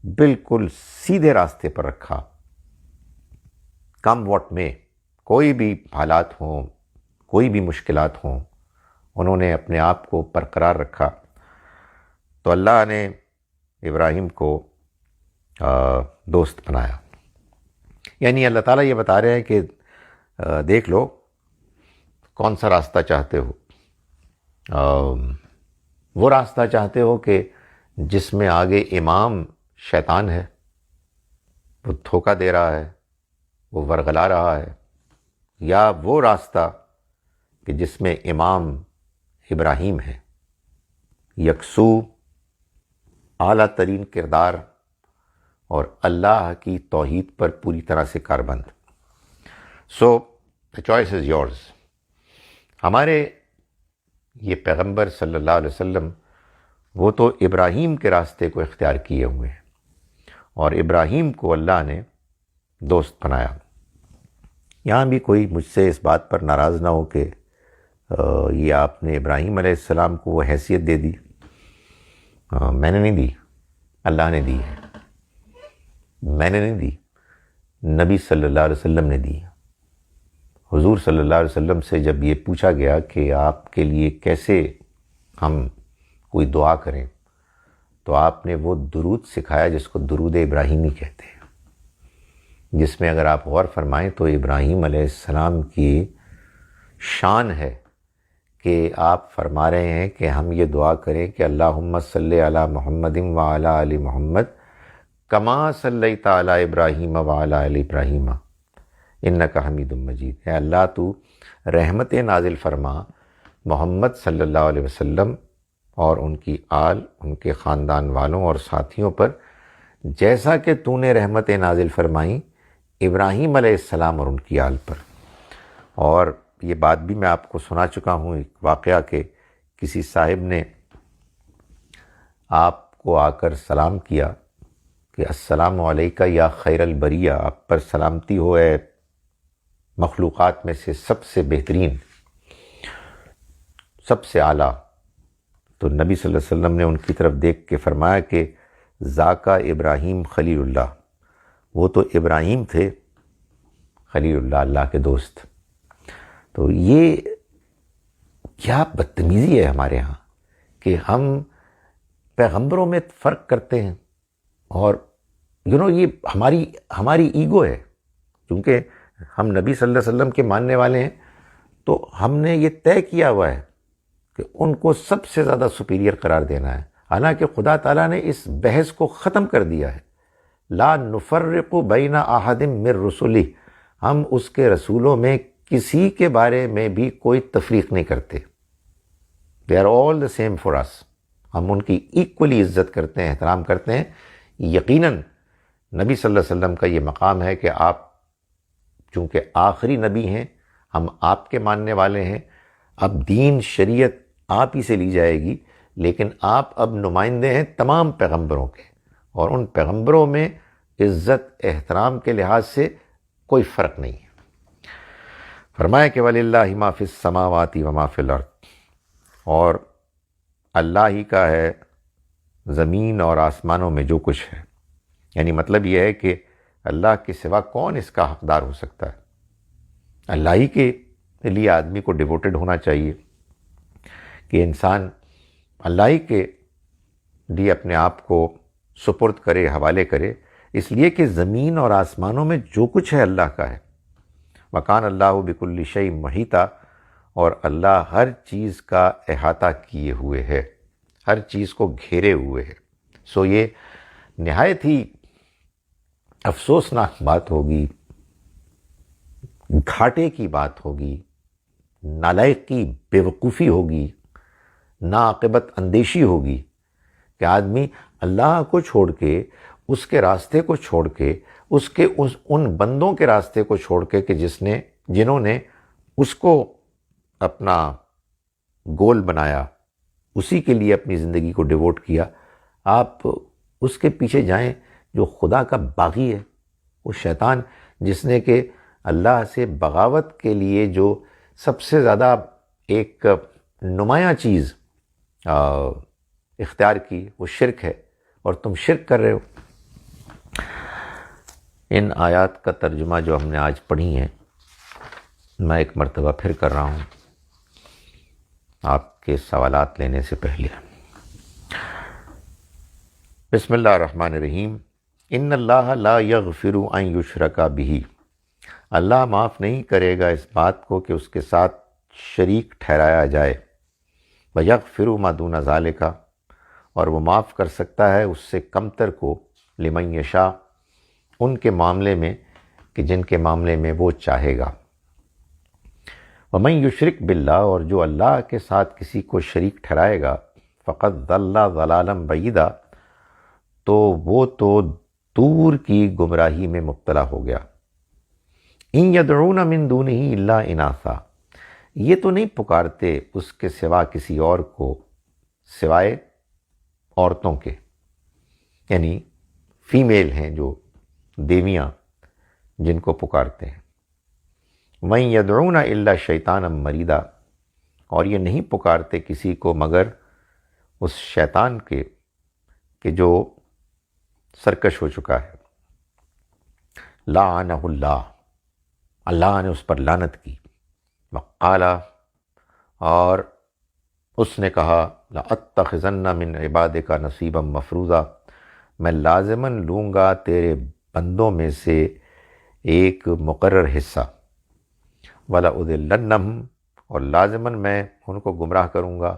بالکل سیدھے راستے پر رکھا، کم واٹ میں، کوئی بھی حالات ہوں، کوئی بھی مشکلات ہوں، انہوں نے اپنے آپ کو برقرار رکھا، تو اللہ نے ابراہیم کو دوست بنایا. یعنی اللہ تعالیٰ یہ بتا رہے ہیں کہ دیکھ لو کون سا راستہ چاہتے ہو. وہ راستہ چاہتے ہو کہ جس میں آگے امام شیطان ہے، وہ دھوکہ دے رہا ہے، وہ ورغلا رہا ہے، یا وہ راستہ کہ جس میں امام ابراہیم ہے، یکسو، اعلیٰ ترین کردار اور اللہ کی توحید پر پوری طرح سے کاربند. سو the choice is yours. ہمارے یہ پیغمبر صلی اللہ علیہ وسلم وہ تو ابراہیم کے راستے کو اختیار کیے ہوئے ہیں، اور ابراہیم کو اللہ نے دوست بنایا۔ یہاں بھی کوئی مجھ سے اس بات پر ناراض نہ ہو کہ یہ آپ نے ابراہیم علیہ السلام کو وہ حیثیت دے دی۔ میں نے نہیں دی، اللہ نے دی ہے۔ میں نے نہیں دی، نبی صلی اللہ علیہ وسلم نے دی۔ حضور صلی اللہ علیہ وسلم سے جب یہ پوچھا گیا کہ آپ کے لیے کیسے ہم کوئی دعا کریں، تو آپ نے وہ درود سکھایا جس کو درود ابراہیمی کہتے ہیں، جس میں اگر آپ غور فرمائیں تو ابراہیم علیہ السلام کی شان ہے کہ آپ فرما رہے ہیں کہ ہم یہ دعا کریں کہ اللہم صلی علی محمد وعلی آل محمد کما صلیت علی ابراہیم وعلی آل ابراہیم انک حمید مجید۔ اے اللہ تو رحمت نازل فرما محمد صلی اللہ علیہ وسلم اور ان کی آل، ان کے خاندان والوں اور ساتھیوں پر، جیسا کہ تو نے رحمت نازل فرمائی ابراہیم علیہ السلام اور ان کی آل پر۔ اور یہ بات بھی میں آپ کو سنا چکا ہوں، ایک واقعہ کہ کسی صاحب نے آپ کو آ کر سلام کیا کہ السلام علیکہ یا خیر البریہ، آپ پر سلامتی ہو اے مخلوقات میں سے سب سے بہترین، سب سے اعلیٰ۔ تو نبی صلی اللہ علیہ وسلم نے ان کی طرف دیکھ کے فرمایا کہ ذاکا ابراہیم خلیل اللہ، وہ تو ابراہیم تھے خلیل اللہ، اللہ کے دوست۔ تو یہ کیا بدتمیزی ہے ہمارے ہاں کہ ہم پیغمبروں میں فرق کرتے ہیں، اور یہ ہماری ایگو ہے، کیونکہ ہم نبی صلی اللہ علیہ وسلم کے ماننے والے ہیں، تو ہم نے یہ طے کیا ہوا ہے کہ ان کو سب سے زیادہ سپیریئر قرار دینا ہے، حالانکہ خدا تعالیٰ نے اس بحث کو ختم کر دیا ہے۔ لا نفرق بین احد من رسلہ، ہم اس کے رسولوں میں کسی کے بارے میں بھی کوئی تفریق نہیں کرتے۔ They are all the same for us، ہم ان کی ایکولی عزت کرتے ہیں، احترام کرتے ہیں۔ یقیناً نبی صلی اللہ علیہ وسلم کا یہ مقام ہے کہ آپ چونکہ آخری نبی ہیں، ہم آپ کے ماننے والے ہیں، اب دین شریعت آپ ہی سے لی جائے گی، لیکن آپ اب نمائندے ہیں تمام پیغمبروں کے، اور ان پیغمبروں میں عزت احترام کے لحاظ سے کوئی فرق نہیں ہے۔ فرمایا کہ وَلِلَّهِ مَا فِي السَّمَاوَاتِ وَمَا فِي الْأَرْضِ، اور اللہ ہی کا ہے زمین اور آسمانوں میں جو کچھ ہے۔ یعنی مطلب یہ ہے کہ اللہ کے سوا کون اس کا حقدار ہو سکتا ہے؟ اللہ ہی کے لیے آدمی کو ڈیووٹڈ ہونا چاہیے کہ انسان اللہ ہی کے لیے اپنے آپ کو سپرد کرے، حوالے کرے، اس لیے کہ زمین اور آسمانوں میں جو کچھ ہے اللہ کا ہے۔ وَكَانَ اللَّهُ بِكُلِّ شَيْءٍ مُحِيطًا، اور اللہ ہر چیز کا احاطہ کیے ہوئے ہے، ہر چیز کو گھیرے ہوئے ہے۔ سو یہ نہایت ہی افسوسناک بات ہوگی، گھاٹے کی بات ہوگی، نالائقی، بے وقوفی ہوگی، ناعاقبت اندیشی ہوگی کہ آدمی اللہ کو چھوڑ کے، اس کے راستے کو چھوڑ کے، ان بندوں کے راستے کو چھوڑ کے کہ جنہوں نے اس کو اپنا گول بنایا، اسی کے لیے اپنی زندگی کو ڈیووٹ کیا، آپ اس کے پیچھے جائیں جو خدا کا باغی ہے، وہ شیطان، جس نے کہ اللہ سے بغاوت کے لیے جو سب سے زیادہ ایک نمایاں چیز اختیار کی وہ شرک ہے، اور تم شرک کر رہے ہو۔ ان آیات کا ترجمہ جو ہم نے آج پڑھی ہیں، میں ایک مرتبہ پھر کر رہا ہوں آپ کے سوالات لینے سے پہلے۔ بسم اللہ الرحمن الرحیم۔ ان اللہ لا یغفر ان یشرک بہ، اللہ معاف نہیں کرے گا اس بات کو کہ اس کے ساتھ شریک ٹھہرایا جائے۔ ویغفر ما دون ذالک، اور وہ معاف کر سکتا ہے اس سے کمتر کو، لمن یشاء، ان کے معاملے میں کہ جن کے معاملے میں وہ چاہے گا۔ ومن یشرک باللہ، اور جو اللہ کے ساتھ کسی کو شریک ٹھہرائے گا، فقد ضل ضلالا بعیدا، تو وہ تو دور کی گمراہی میں مبتلا ہو گیا۔ ان یدعون من دونہ الا اناثا، یہ تو نہیں پکارتے اس کے سوا کسی اور کو سوائے عورتوں کے، یعنی فیمیل ہیں جو دیویاں جن کو پکارتے ہیں۔ وَإِن يَدْعُونَ إِلَّا شَيْطَانًا مَرِيدًا، اور یہ نہیں پکارتے کسی کو مگر اس شیطان کے کہ جو سرکش ہو چکا ہے۔ لعنہ اللہ، اللہ نے اس پر لعنت کی۔ وقال، اور اس نے کہا، لَأَتَّخِذَنَّ مِنْ عِبَادِكَ نَصِيبًا مَفْرُوضًا، میں لازماً لوں گا تیرے بندوں میں سے ایک مقرر حصہ۔ وَلَأُضِلَّنَّهُمْ، اور لازماً میں ان کو گمراہ کروں گا۔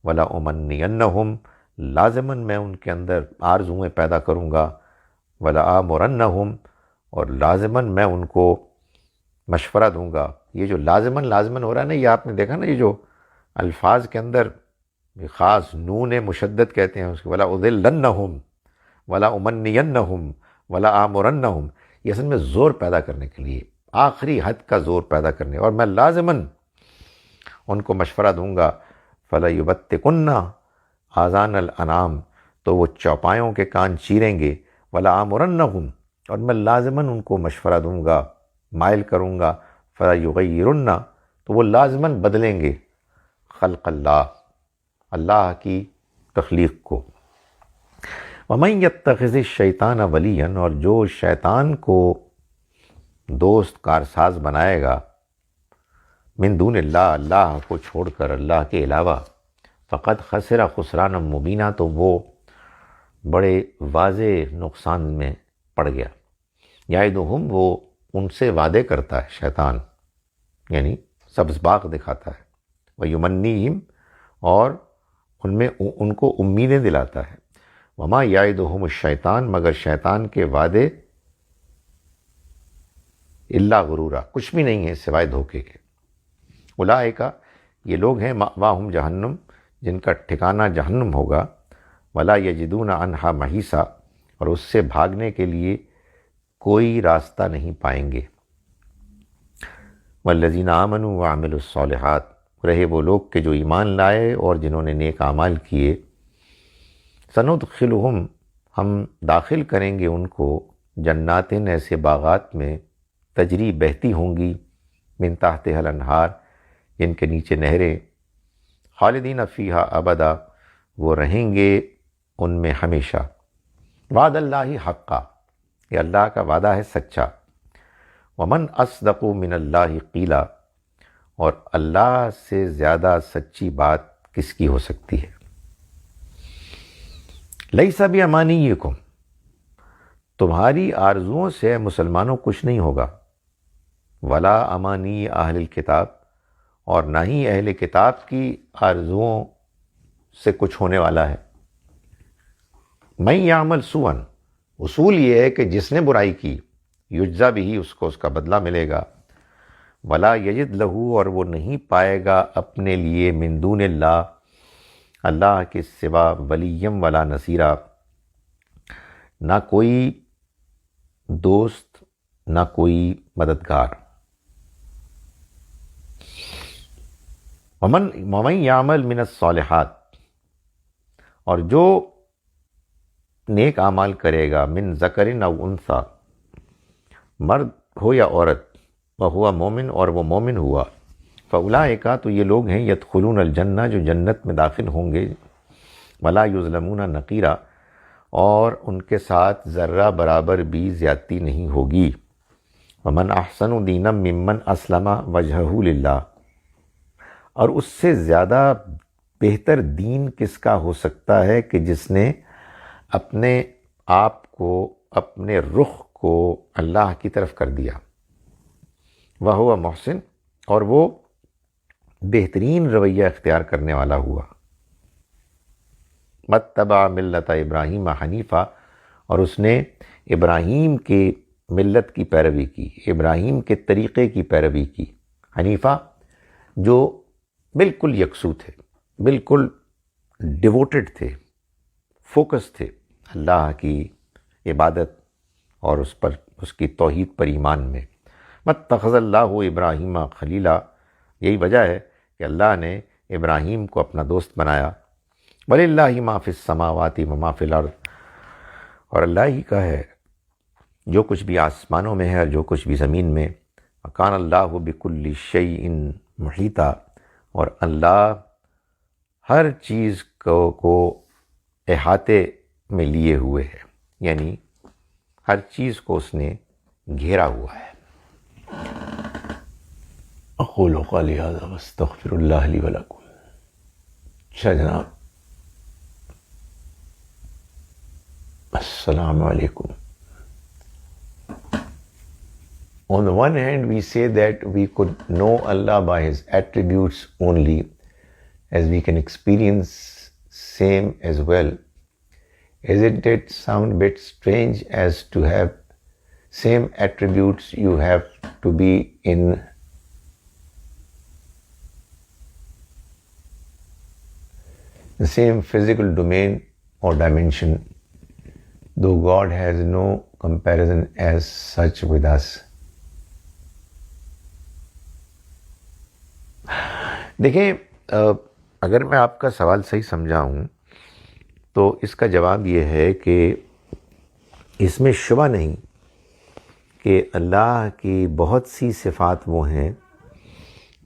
وَلَأُمَنِّيَنَّهُمْ، لازماً میں ان کے اندر آرزوئیں پیدا کروں گا۔ وَلَآمُرَنَّهُمْ، اور لازماً میں ان کو مشورہ دوں گا۔ یہ جو لازماً ہو رہا ہے نا، یہ آپ نے دیکھا نا، یہ جو الفاظ کے اندر خاص نون مشدد کہتے ہیں اس کو، وَلَأُضِلَّنَّهُمْ وَلَأُمَنِّيَنَّهُمْ وَلَآمُرَنَّهُمْ، یہ اصل میں زور پیدا کرنے کے لیے، آخری حد کا زور پیدا کرنے، اور میں لازماً ان کو مشورہ دوں گا۔ فَلَيُبَتِّكُنَّ آذَانَ الْأَنْعَامِ، تو وہ چوپایوں کے کان چیریں گے۔ وَلَآمُرَنَّهُمْ، اور میں لازماً ان کو مشورہ دوں گا، مائل کروں گا۔ فَلَيُغَيِّرُنَّ، تو وہ لازماً بدلیں گے خلق اللہ، اللہ کی تخلیق کو۔ وَمَن يَتَّخِذِ الشَّيْطَانَ وَلِيًّا، اور جو شیطان کو دوست کارساز بنائے گا، من دون اللہ، اللہ کو چھوڑ کر، اللہ کے علاوہ، فقد خسر خسرانا مبینہ، تو وہ بڑے واضح نقصان میں پڑ گیا۔ یعدہم، وہ ان سے وعدے کرتا ہے شیطان، یعنی سبز باغ دکھاتا ہے۔ ویمنیہم، اور ان کو امیدیں دلاتا ہے۔ وما یعدہم الشیطان، مگر شیطان کے وعدے الا غرورا، کچھ بھی نہیں ہے سوائے دھوکے کے۔ اولئک، یہ لوگ ہیں، مأواہم جہنم، جن کا ٹھکانہ جہنم ہوگا۔ ولا یجدون عنہا محیصا، اور اس سے بھاگنے کے لیے کوئی راستہ نہیں پائیں گے۔ والذین آمنوا وعملوا الصالحات، رہے وہ لوگ کہ جو ایمان لائے اور جنہوں نے نیک اعمال کیے۔ سندخلہم، ہم داخل کریں گے ان کو، جناتن، ایسے باغات میں، تجری بہتی ہوں گی، من تحتہا الانہار، جن کے نیچے نہریں، خالدین فیہا ابدا، وہ رہیں گے ان میں ہمیشہ۔ وعد اللہ حقا، یہ اللہ کا وعدہ ہے سچا۔ ومن اصدق من اللہ قیلا، اور اللہ سے زیادہ سچی بات کس کی ہو سکتی ہے۔ لیس بامانیکم، تمہاری آرزوؤں سے مسلمانوں کچھ نہیں ہوگا۔ ولا امانی اہل الکتاب، اور نہ ہی اہل کتاب کی آرزوؤں سے کچھ ہونے والا ہے۔ من یعمل سوءا، اصول یہ ہے کہ جس نے برائی کی، یجزا بھی، اس کو اس کا بدلہ ملے گا۔ ولا یجد لہو، اور وہ نہیں پائے گا اپنے لیے، من دون اللہ، اللہ کے سوا، ولیم ولا نصیرا، نہ کوئی دوست نہ کوئی مددگار۔ ومن یعمل من الصالحات، اور جو نیک اعمال کرے گا، من ذکر او انثی، مرد ہو یا عورت، وہو مومن، اور وہ مومن ہوا، فاولئک، تو یہ لوگ ہیں، یدخلون الجنہ، جو جنت میں داخل ہوں گے، ولا یظلمون نقیرا، اور ان کے ساتھ ذرہ برابر بھی زیادتی نہیں ہوگی۔ ومن احسن دینا ممن اسلم وجہہ للہ، اور اس سے زیادہ بہتر دین کس کا ہو سکتا ہے کہ جس نے اپنے آپ کو، اپنے رخ کو اللہ کی طرف کر دیا۔ وہو محسن، اور وہ بہترین رویہ اختیار کرنے والا ہوا۔ متبع ملت ابراہیم حنیفہ، اور اس نے ابراہیم کے ملت کی پیروی کی، ابراہیم کے طریقے کی پیروی کی۔ حنیفہ، جو بالکل یکسو تھے، بالکل ڈیووٹڈ تھے، فوکس تھے اللہ کی عبادت اور اس کی توحید پر ایمان میں۔ متخذ اللہ ابراہیم خلیلا، یہی وجہ ہے کہ اللہ نے ابراہیم کو اپنا دوست بنایا. وَلِلَّهِ مَا فِي السَّمَاوَاتِ وَمَا فِي الْأَرْضِ، اور اللہ ہی کا ہے جو کچھ بھی آسمانوں میں ہے اور جو کچھ بھی زمین میں. وَكَانَ اللَّهُ بِكُلِّ شَيْءٍ مُحِيطًا، اور اللہ ہر چیز کو احاطے میں لیے ہوئے ہے، یعنی ہر چیز کو اس نے گھیرا ہوا ہے. اقول قولی ھذا واستغفر اللہ لی ولکم. اچھا جناب، السلام علیکم. On the one hand, we say that we could know Allah by His attributes only, as we can experience same as well. Isn't it sound a bit strange as to have same attributes you have to be in the same physical domain or dimension, though God has no comparison as such with us. دیکھیں، اگر میں آپ کا سوال صحیح سمجھا ہوں تو اس کا جواب یہ ہے کہ اس میں شبہ نہیں کہ اللہ کی بہت سی صفات وہ ہیں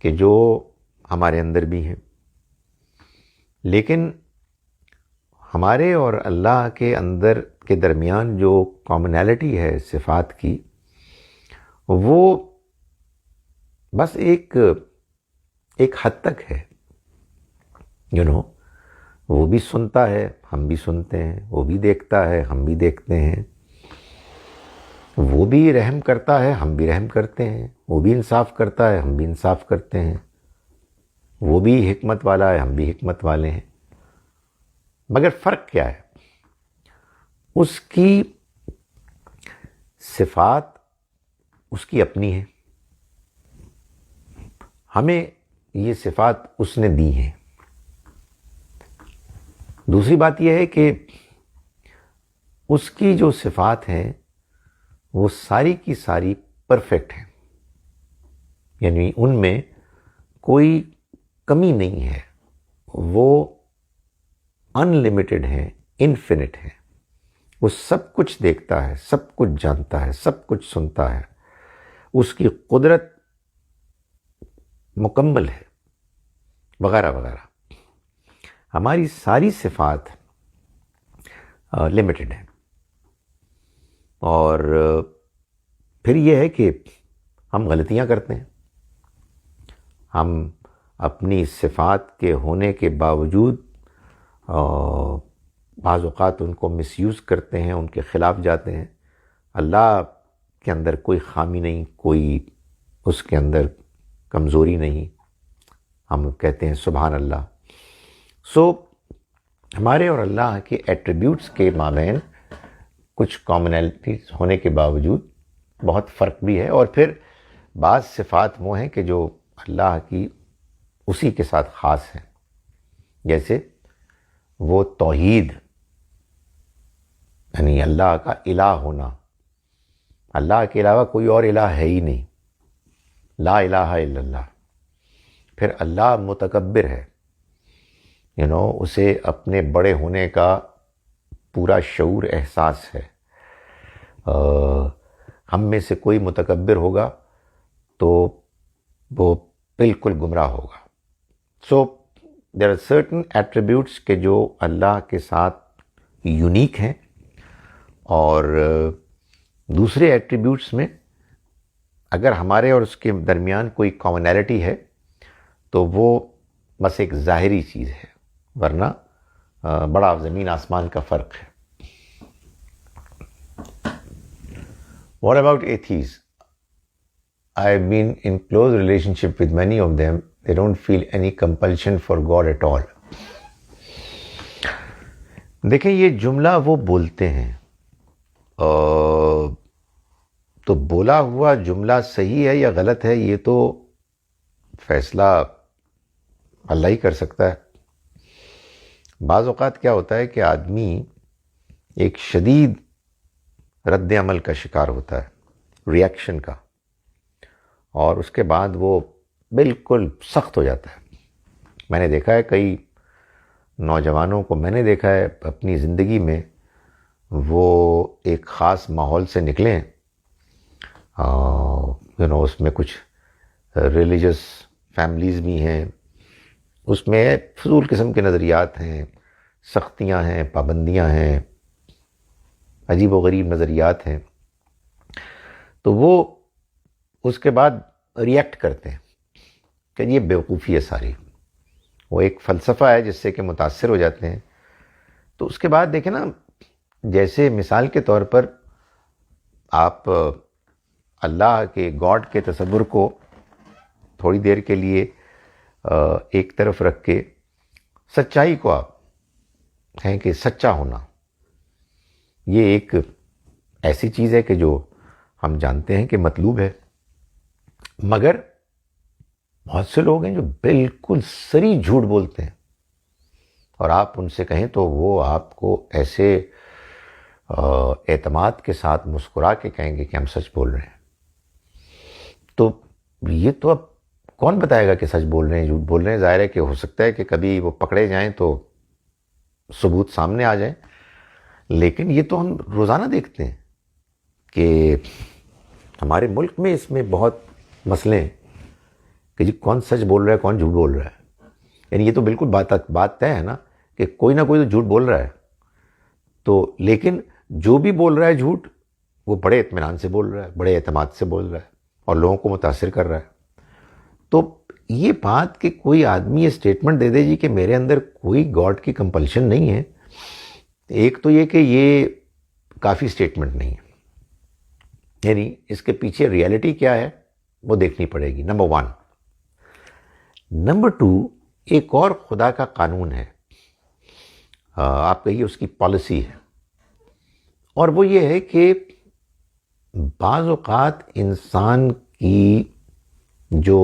کہ جو ہمارے اندر بھی ہیں، لیکن ہمارے اور اللہ کے اندر کے درمیان جو کامنالٹی ہے صفات کی، وہ بس ایک حد تک ہے. وہ بھی سنتا ہے، ہم بھی سنتے ہیں، وہ بھی دیکھتا ہے، ہم بھی دیکھتے ہیں، وہ بھی رحم کرتا ہے، ہم بھی رحم کرتے ہیں، وہ بھی انصاف کرتا ہے، ہم بھی انصاف کرتے ہیں، وہ بھی حکمت والا ہے، ہم بھی حکمت والے ہیں. مگر فرق کیا ہے؟ اس کی صفات اس کی اپنی ہیں، ہمیں یہ صفات اس نے دی ہیں. دوسری بات یہ ہے کہ اس کی جو صفات ہیں وہ ساری کی ساری پرفیکٹ ہیں، یعنی ان میں کوئی کمی نہیں ہے. وہ ان لمیٹڈ ہیں، انفینٹ ہیں. وہ سب کچھ دیکھتا ہے، سب کچھ جانتا ہے، سب کچھ سنتا ہے. اس کی قدرت مکمل ہے، وغیرہ وغیرہ. ہماری ساری صفات لمیٹڈ ہیں. اور پھر یہ ہے کہ ہم غلطیاں کرتے ہیں. ہم اپنی صفات کے ہونے کے باوجود بعض اوقات ان کو مس یوز کرتے ہیں، ان کے خلاف جاتے ہیں. اللہ کے اندر کوئی خامی نہیں، کوئی اس کے اندر کمزوری نہیں. ہم کہتے ہیں سبحان اللہ. ہمارے اور اللہ کے ایٹریبیوٹس کے مابین کچھ کامنالٹیز ہونے کے باوجود بہت فرق بھی ہے. اور پھر بعض صفات وہ ہیں کہ جو اللہ کی اسی کے ساتھ خاص ہیں، جیسے وہ توحید، یعنی اللہ کا الہ ہونا. اللہ کے علاوہ کوئی اور الہ ہے ہی نہیں، لا الہ الا اللہ. پھر اللہ متکبر ہے، اسے اپنے بڑے ہونے کا پورا شعور احساس ہے. ہم میں سے کوئی متکبر ہوگا تو وہ بالکل گمراہ ہوگا. there are certain attributes کہ جو اللہ کے ساتھ یونیک ہیں، اور دوسرے ایٹریبیوٹس میں اگر ہمارے اور اس کے درمیان کوئی کامنالٹی ہے تو وہ بس ایک ظاہری چیز ہے، ورنہ بڑا زمین آسمان کا فرق ہے. What about atheists? I've been in close relationship with many of them. They don't feel any compulsion for God at all. دیکھیں، یہ جملہ وہ بولتے ہیں، تو بولا ہوا جملہ صحیح ہے یا غلط ہے یہ تو فیصلہ اللہ ہی کر سکتا ہے. بعض اوقات کیا ہوتا ہے کہ آدمی ایک شدید رد عمل کا شکار ہوتا ہے، ری ایکشن کا، اور اس کے بعد وہ بالکل سخت ہو جاتا ہے. میں نے دیکھا ہے کئی نوجوانوں کو، میں نے دیکھا ہے اپنی زندگی میں، وہ ایک خاص ماحول سے نکلیں، اس میں کچھ ریلیجس فیملیز بھی ہیں، اس میں فضول قسم کے نظریات ہیں، سختیاں ہیں، پابندیاں ہیں، عجیب و غریب نظریات ہیں، تو وہ اس کے بعد ریئیکٹ کرتے ہیں کہ یہ بیوقوفی ہے ساری. وہ ایک فلسفہ ہے جس سے کہ متاثر ہو جاتے ہیں. تو اس کے بعد دیکھیں نا، جیسے مثال کے طور پر آپ اللہ کے گاڈ کے تصور کو تھوڑی دیر کے لیے ایک طرف رکھ کے سچائی کو آپ کہیں کہ سچا ہونا، یہ ایک ایسی چیز ہے کہ جو ہم جانتے ہیں کہ مطلوب ہے، مگر بہت سے لوگ ہیں جو بالکل سری جھوٹ بولتے ہیں، اور آپ ان سے کہیں تو وہ آپ کو ایسے اعتماد کے ساتھ مسکرا کے کہیں گے کہ ہم سچ بول رہے ہیں. تو یہ تو اب کون بتائے گا کہ سچ بول رہے ہیں جھوٹ بول رہے ہیں؟ ظاہر ہے کہ ہو سکتا ہے کہ کبھی وہ پکڑے جائیں تو ثبوت سامنے آ جائیں، لیکن یہ تو ہم روزانہ دیکھتے ہیں کہ ہمارے ملک میں اس میں بہت مسئلے ہیں کہ جی کون سچ بول رہا ہے، کون جھوٹ بول رہا ہے. یعنی یہ تو بالکل بات طے ہے نا کہ کوئی نہ کوئی تو جھوٹ بول رہا ہے. تو لیکن جو بھی بول رہا ہے جھوٹ، وہ بڑے اطمینان سے بول رہا ہے، بڑے اعتماد سے بول رہا ہے، اور لوگوں کو متاثر کر رہا ہے. تو یہ بات کہ کوئی آدمی یہ اسٹیٹمنٹ دے دے جی کہ میرے اندر کوئی گاڈ کی کمپلشن نہیں ہے، ایک تو یہ کہ یہ کافی اسٹیٹمنٹ نہیں ہے. یعنی اس کے پیچھے ریالٹی کیا ہے وہ دیکھنی پڑے گی، نمبر 1. نمبر 2، ایک اور خدا کا قانون ہے، آپ کہیے اس کی پالیسی ہے، اور وہ یہ ہے کہ بعض اوقات انسان کی جو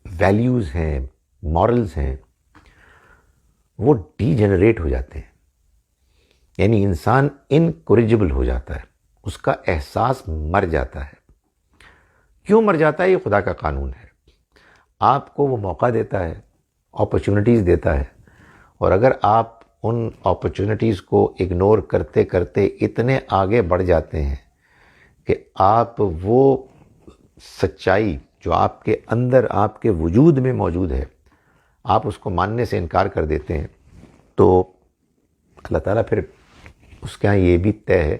ویلیوز ہیں، مورلز ہیں، وہ ڈی جنریٹ ہو جاتے ہیں. یعنی انسان انکوریجبل ہو جاتا ہے، اس کا احساس مر جاتا ہے. کیوں مر جاتا ہے؟ یہ خدا کا قانون ہے. آپ کو وہ موقع دیتا ہے، اپرچونٹیز دیتا ہے، اور اگر آپ ان اپرچونٹیز کو اگنور کرتے کرتے اتنے آگے بڑھ جاتے ہیں کہ آپ وہ سچائی جو آپ کے اندر، آپ کے وجود میں موجود ہے، آپ اس کو ماننے سے انکار کر دیتے ہیں، تو اللہ تعالیٰ پھر اس کے ہاں یہ بھی طے ہے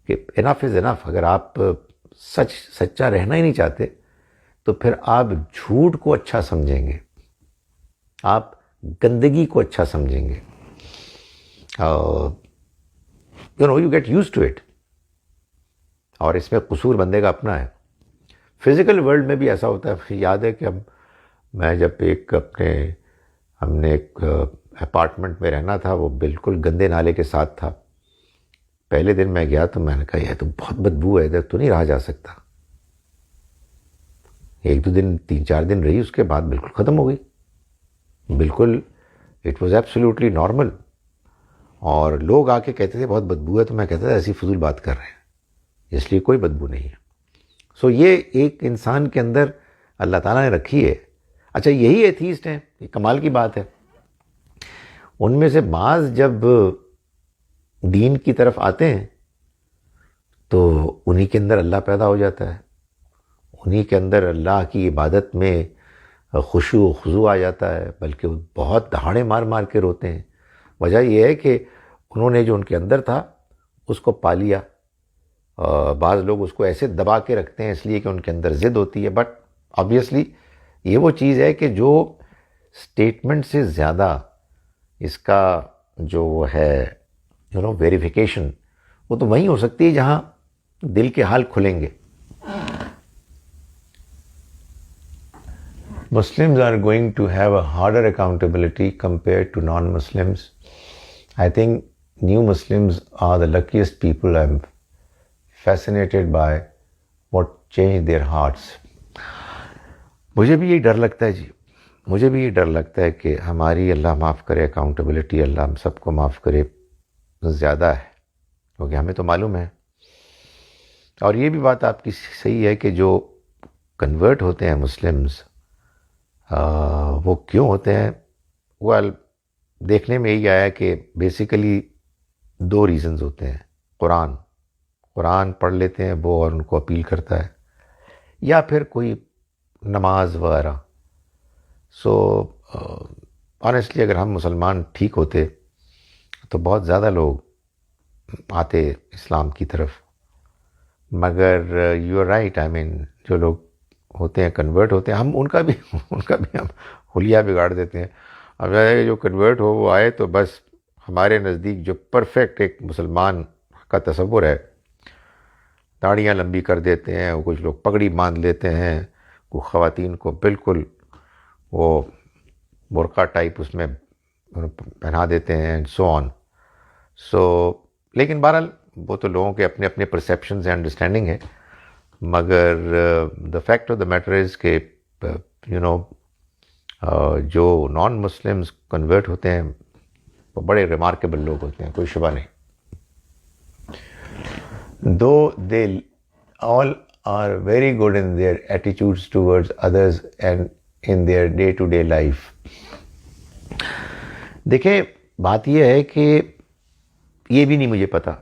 کہ انف از انف. اگر آپ سچا رہنا ہی نہیں چاہتے تو پھر آپ جھوٹ کو اچھا سمجھیں گے، آپ گندگی کو اچھا سمجھیں گے. You get used to it. اور اس میں قصور بندے کا اپنا ہے. فزیکل ورلڈ میں بھی ایسا ہوتا ہے. یاد ہے کہ میں جب ہم نے ایک اپارٹمنٹ میں رہنا تھا، وہ بالکل گندے نالے کے ساتھ تھا. پہلے دن میں گیا تو میں نے کہا یہ تو بہت بدبو ہے، ادھر تو نہیں رہا جا سکتا. 1-2 دن 3-4 دن رہی، اس کے بعد بالکل ختم ہو گئی. بالکل اٹ واز ایبسلیوٹلی نارمل. اور لوگ آ کے کہتے تھے بہت بدبو ہے، تو میں کہتا تھا ایسی فضول بات کر رہے ہیں، اس لیے کوئی بدبو نہیں ہے. سو یہ ایک انسان کے اندر اللہ تعالیٰ نے رکھی ہے. اچھا یہی ایتھیسٹ ہیں، یہ کمال کی بات ہے. ان میں سے بعض جب دین کی طرف آتے ہیں تو انہی کے اندر اللہ پیدا ہو جاتا ہے، انہی کے اندر اللہ کی عبادت میں خشوع و خضوع آ جاتا ہے، بلکہ وہ بہت دہاڑے مار مار کے روتے ہیں. وجہ یہ ہے کہ انہوں نے جو ان کے اندر تھا اس کو پا لیا. بعض لوگ اس کو ایسے دبا کے رکھتے ہیں اس لیے کہ ان کے اندر ضد ہوتی ہے، بٹ آبویسلی یہ وہ چیز ہے کہ جو اسٹیٹمنٹ سے زیادہ اس کا جو ہے ویریفیکیشن، وہ تو وہیں ہو سکتی ہے جہاں دل کے حال کھلیں گے. Muslims are going to have a harder accountability compared to non-Muslims. I think new Muslims are the luckiest people. I'm fascinated by what changed their hearts. مجھے بھی یہ ڈر لگتا ہے جی، مجھے بھی یہ ڈر لگتا ہے کہ ہماری، اللہ معاف کرے، اکاؤنٹیبلٹی اللہ ہم سب کو معاف کرے، زیادہ ہے، کیونکہ ہمیں تو معلوم ہے. اور یہ بھی بات آپ کی صحیح ہے کہ جو کنورٹ ہوتے ہیں مسلمز، وہ کیوں ہوتے ہیں؟ well دیکھنے میں یہی آیا کہ بیسیکلی 2 ریزنز ہوتے ہیں. قرآن پڑھ لیتے ہیں وہ اور ان کو اپیل کرتا ہے، یا پھر کوئی نماز وغیرہ. سو آنیسٹلی اگر ہم مسلمان ٹھیک ہوتے تو بہت زیادہ لوگ آتے اسلام کی طرف. مگر یو آر رائٹ، آئی مین جو لوگ ہوتے ہیں کنورٹ ہوتے ہیں، ہم ان کا بھی ہم حلیہ بگاڑ دیتے ہیں. اب جو کنورٹ ہو وہ آئے تو بس ہمارے نزدیک جو پرفیکٹ ایک مسلمان کا تصور ہے، داڑیاں لمبی کر دیتے ہیں، کچھ لوگ پگڑی باندھ لیتے ہیں، کچھ خواتین کو بالکل وہ برقع ٹائپ اس میں پہنا دیتے ہیں، سو آن. لیکن بہرحال وہ تو لوگوں کے اپنے اپنے پرسیپشنز ہیں، انڈرسٹینڈنگ ہے. مگر the fact of the matter is کہ جو نان مسلمز کنورٹ ہوتے ہیں وہ بڑے ریمارکیبل لوگ ہوتے ہیں، کوئی شبہ نہیں. Though they all are very good in their attitudes towards others and in their day-to-day life. دیکھیں بات یہ ہے کہ یہ بھی نہیں مجھے پتا،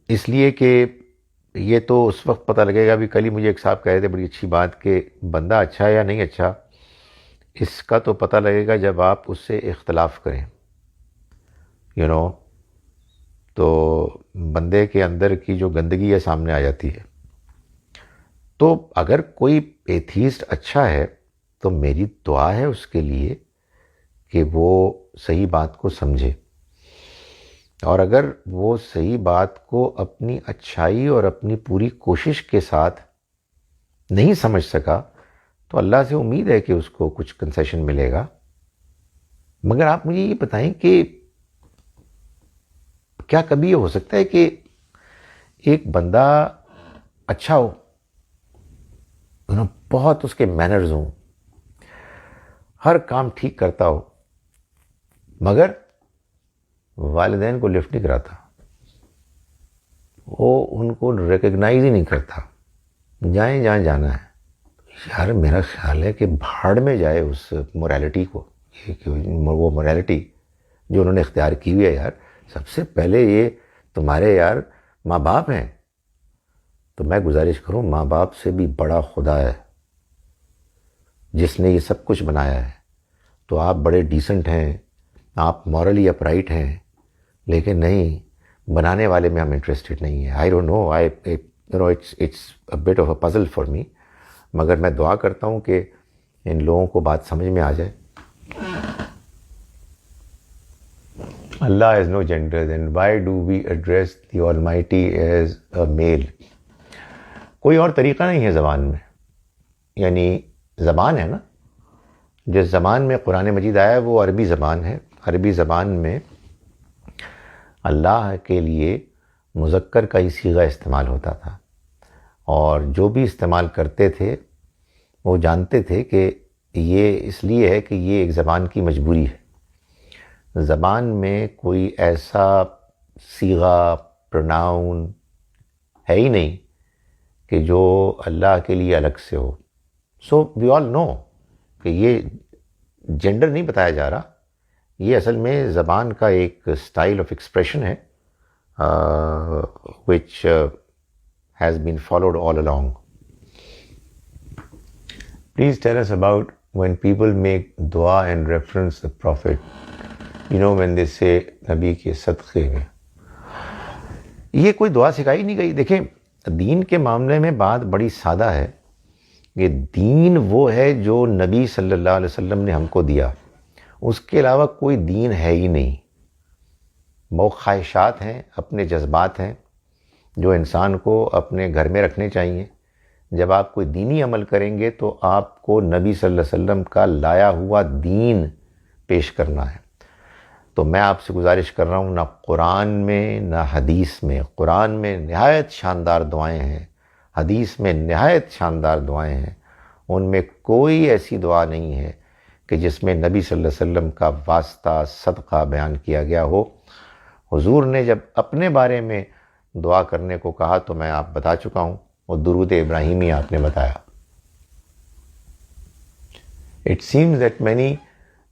اس لیے کہ یہ تو اس وقت پتہ لگے گا. بھی کل ہی مجھے ایک صاحب کہہ رہے تھے بڑی اچھی بات کہ بندہ اچھا ہے یا نہیں اچھا، اس کا تو پتہ لگے گا جب آپ اس سے اختلاف کریں. تو بندے کے اندر کی جو گندگی ہے سامنے آ جاتی ہے. تو اگر کوئی ایتھیسٹ اچھا ہے تو میری دعا ہے اس کے لیے کہ وہ صحیح بات کو سمجھے، اور اگر وہ صحیح بات کو اپنی اچھائی اور اپنی پوری کوشش کے ساتھ نہیں سمجھ سکا تو اللہ سے امید ہے کہ اس کو کچھ کنسیشن ملے گا. مگر آپ مجھے یہ بتائیں کہ کیا کبھی یہ ہو سکتا ہے کہ ایک بندہ اچھا ہو، بہت اس کے مینرز ہوں، ہر کام ٹھیک کرتا ہو، مگر والدین کو لفٹ نہیں کراتا، وہ ان کو ریکگنائز ہی نہیں کرتا، جائیں جہاں جانا ہے؟ یار میرا خیال ہے کہ بھاڑ میں جائے اس موریلٹی کو، وہ موریلٹی جو انہوں نے اختیار کی ہوئی ہے. یار سب سے پہلے یہ تمہارے یار ماں باپ ہیں، تو میں گزارش کروں ماں باپ سے بھی بڑا خدا ہے جس نے یہ سب کچھ بنایا ہے. تو آپ بڑے ڈیسنٹ ہیں، آپ مورلی اپرائٹ ہیں، لیکن نہیں، بنانے والے میں ہم انٹرسٹڈ نہیں ہیں. I don't know, it's a bit of a puzzle for me. مگر میں دعا کرتا ہوں کہ ان لوگوں کو بات سمجھ میں آ جائے. Allah has no gender, then why do we address the Almighty as a male? کوئی اور طریقہ نہیں ہے زبان میں، یعنی زبان ہے نا، جس زبان میں قرآن مجید آیا ہے وہ عربی زبان ہے. عربی زبان میں اللہ کے لیے مذکر کا ہی صیغہ استعمال ہوتا تھا، اور جو بھی استعمال کرتے تھے وہ جانتے تھے کہ یہ اس لیے ہے کہ یہ ایک زبان کی مجبوری ہے. زبان میں کوئی ایسا صیغہ پروناؤن ہے ہی نہیں کہ جو اللہ کے لیے الگ سے ہو. سو وی آل نو کہ یہ جینڈر نہیں بتایا جا رہا، یہ اصل میں زبان کا ایک اسٹائل آف ایکسپریشن ہے which has been followed all along. Please tell us about when people make dua and reference the Prophet. When they say نبی کے صدقے میں، یہ کوئی دعا سکھائی نہیں گئی. دیکھیں دین کے معاملے میں بات بڑی سادہ ہے کہ دین وہ ہے جو نبی صلی اللہ علیہ وسلم نے ہم کو دیا، اس کے علاوہ کوئی دین ہے ہی نہیں. وہ خواہشات ہیں، اپنے جذبات ہیں جو انسان کو اپنے گھر میں رکھنے چاہیے. جب آپ کوئی دینی عمل کریں گے تو آپ کو نبی صلی اللہ علیہ وسلم کا لایا ہوا دین پیش کرنا ہے. تو میں آپ سے گزارش کر رہا ہوں، نہ قرآن میں نہ حدیث میں. قرآن میں نہایت شاندار دعائیں ہیں، حدیث میں نہایت شاندار دعائیں ہیں، ان میں کوئی ایسی دعا نہیں ہے کہ جس میں نبی صلی اللہ علیہ وسلم کا واسطہ صدقہ بیان کیا گیا ہو. حضور نے جب اپنے بارے میں دعا کرنے کو کہا تو میں آپ بتا چکا ہوں اور درود ابراہیمی آپ نے بتایا. It seems that many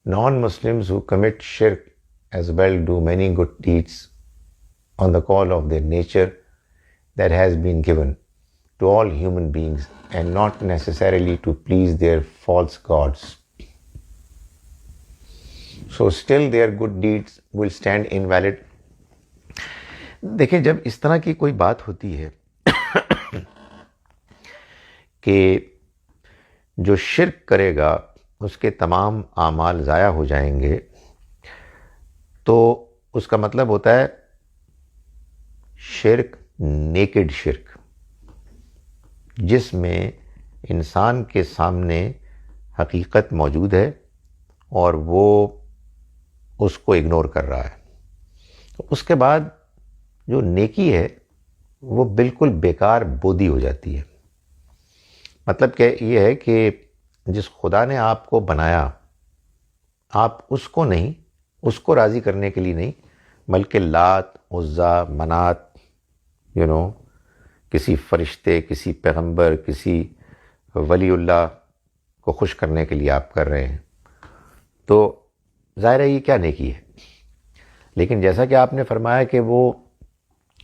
non-Muslims who commit shirk as well do many good deeds on the call of their nature that has been given to all human beings and not necessarily to please their false gods. So still their good deeds will stand invalid. دیکھیں جب اس طرح کی کوئی بات ہوتی ہے کہ جو شرک کرے گا اس کے تمام اعمال ضائع ہو جائیں گے، تو اس کا مطلب ہوتا ہے شرک، نیکڈ شرک، جس میں انسان کے سامنے حقیقت موجود ہے اور وہ اس کو اگنور کر رہا ہے. اس کے بعد جو نیکی ہے وہ بالکل بیکار بودی ہو جاتی ہے. مطلب کہ یہ ہے کہ جس خدا نے آپ کو بنایا، آپ اس کو نہیں، اس کو راضی کرنے کے لیے نہیں، بلکہ لات، عزا، منات، کسی فرشتے، کسی پیغمبر، کسی ولی اللہ کو خوش کرنے کے لیے آپ کر رہے ہیں. تو ظاہر ہے یہ کیا نیکی ہے. لیکن جیسا کہ آپ نے فرمایا کہ وہ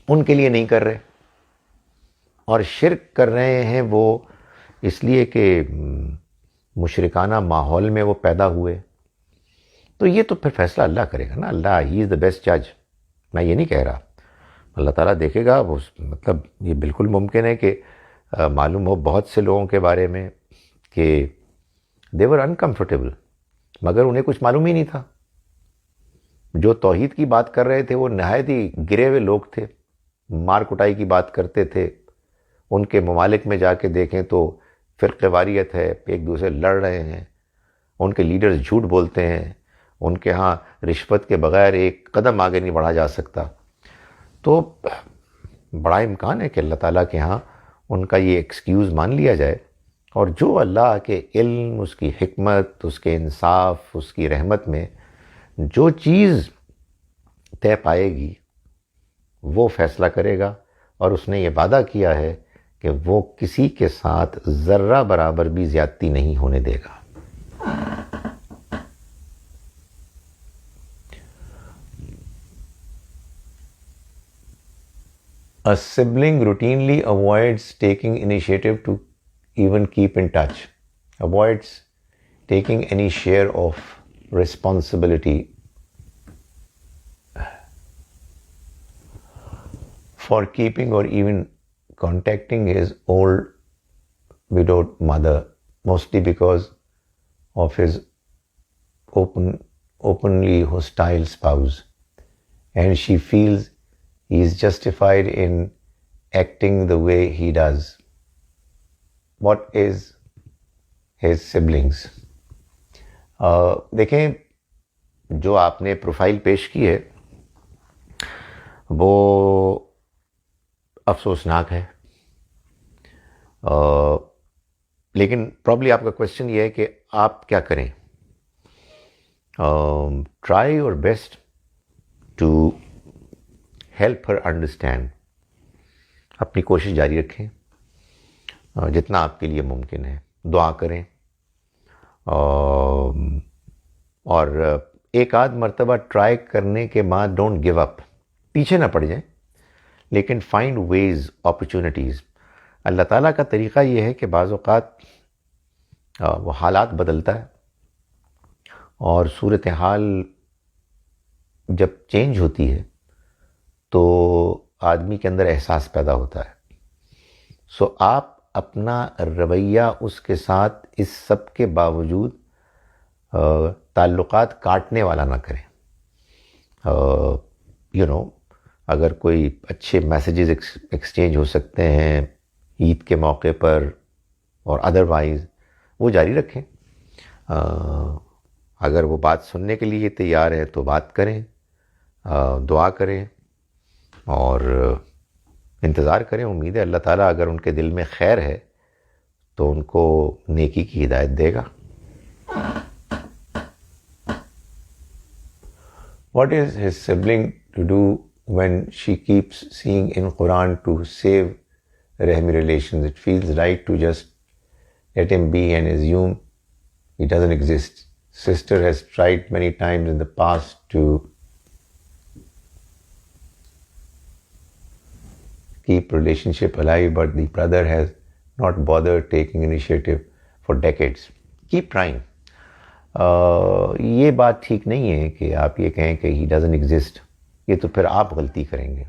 ان کے لیے نہیں کر رہے اور شرک کر رہے ہیں وہ اس لیے کہ مشرکانہ ماحول میں وہ پیدا ہوئے، تو یہ تو پھر فیصلہ اللہ کرے گا نا. اللہ ہی از دا بیسٹ جج. میں یہ نہیں کہہ رہا، اللہ تعالیٰ دیکھے گا. وہ مطلب یہ بالکل ممکن ہے کہ معلوم ہو بہت سے لوگوں کے بارے میں کہ دے ور انکمفرٹیبل، مگر انہیں کچھ معلوم ہی نہیں تھا. جو توحید کی بات کر رہے تھے وہ نہایت ہی گرے ہوئے لوگ تھے، مار کٹائی کی بات کرتے تھے. ان کے ممالک میں جا کے دیکھیں تو فرقہ واریت ہے، ایک دوسرے لڑ رہے ہیں، ان کے لیڈرز جھوٹ بولتے ہیں، ان کے ہاں رشوت کے بغیر ایک قدم آگے نہیں بڑھا جا سکتا. تو بڑا امکان ہے کہ اللہ تعالیٰ کے ہاں ان کا یہ ایکسکیوز مان لیا جائے، اور جو اللہ کے علم، اس کی حکمت، اس کے انصاف، اس کی رحمت میں جو چیز طے پائے گی وہ فیصلہ کرے گا. اور اس نے یہ وعدہ کیا ہے کہ وہ کسی کے ساتھ ذرہ برابر بھی زیادتی نہیں ہونے دے گا. A sibling routinely avoids taking initiative to even keep in touch, avoids taking any share of responsibility for keeping or even contacting his old widowed mother, mostly because of his openly hostile spouse, and she feels he is justified in acting the way he does. What is his siblings? دیکھیں جو آپ نے پروفائل پیش کی ہے وہ افسوسناک ہے، لیکن پرابلی آپ کا کوشچن یہ ہے کہ آپ کیا کریں. Try your best to help her understand. اپنی کوشش جاری رکھیں جتنا آپ کے لیے ممکن ہے. دعا کریں اور ایک آدھ مرتبہ ٹرائی کرنے کے بعد ڈونٹ گیو اپ، پیچھے نہ پڑ جائیں، لیکن فائنڈ ویز، اپرچونیٹیز. اللہ تعالیٰ کا طریقہ یہ ہے کہ بعض اوقات وہ حالات بدلتا ہے، اور صورتحال جب چینج ہوتی ہے تو آدمی کے اندر احساس پیدا ہوتا ہے. سو آپ اپنا رویہ اس کے ساتھ اس سب کے باوجود تعلقات کاٹنے والا نہ کریں. اگر کوئی اچھے میسیجز ایکسچینج ہو سکتے ہیں عید کے موقع پر اور ادروائز، وہ جاری رکھیں. اگر وہ بات سننے کے لیے تیار ہے تو بات کریں، دعا کریں اور انتظار کریں. امید ہے اللہ تعالیٰ اگر ان کے دل میں خیر ہے تو ان کو نیکی کی ہدایت دے گا. What is his sibling to do when she keeps seeing in Quran to save rahmi relations. It feels right to just let him be and assume he doesn't exist. Sister has tried many times in the past to keep relationship alive, but the brother has not bothered taking initiative for decades. Keep trying. یہ بات ٹھیک نہیں ہے کہ آپ یہ کہیں کہ ہی ڈزنٹ ایگزسٹ. یہ تو پھر آپ غلطی کریں گے.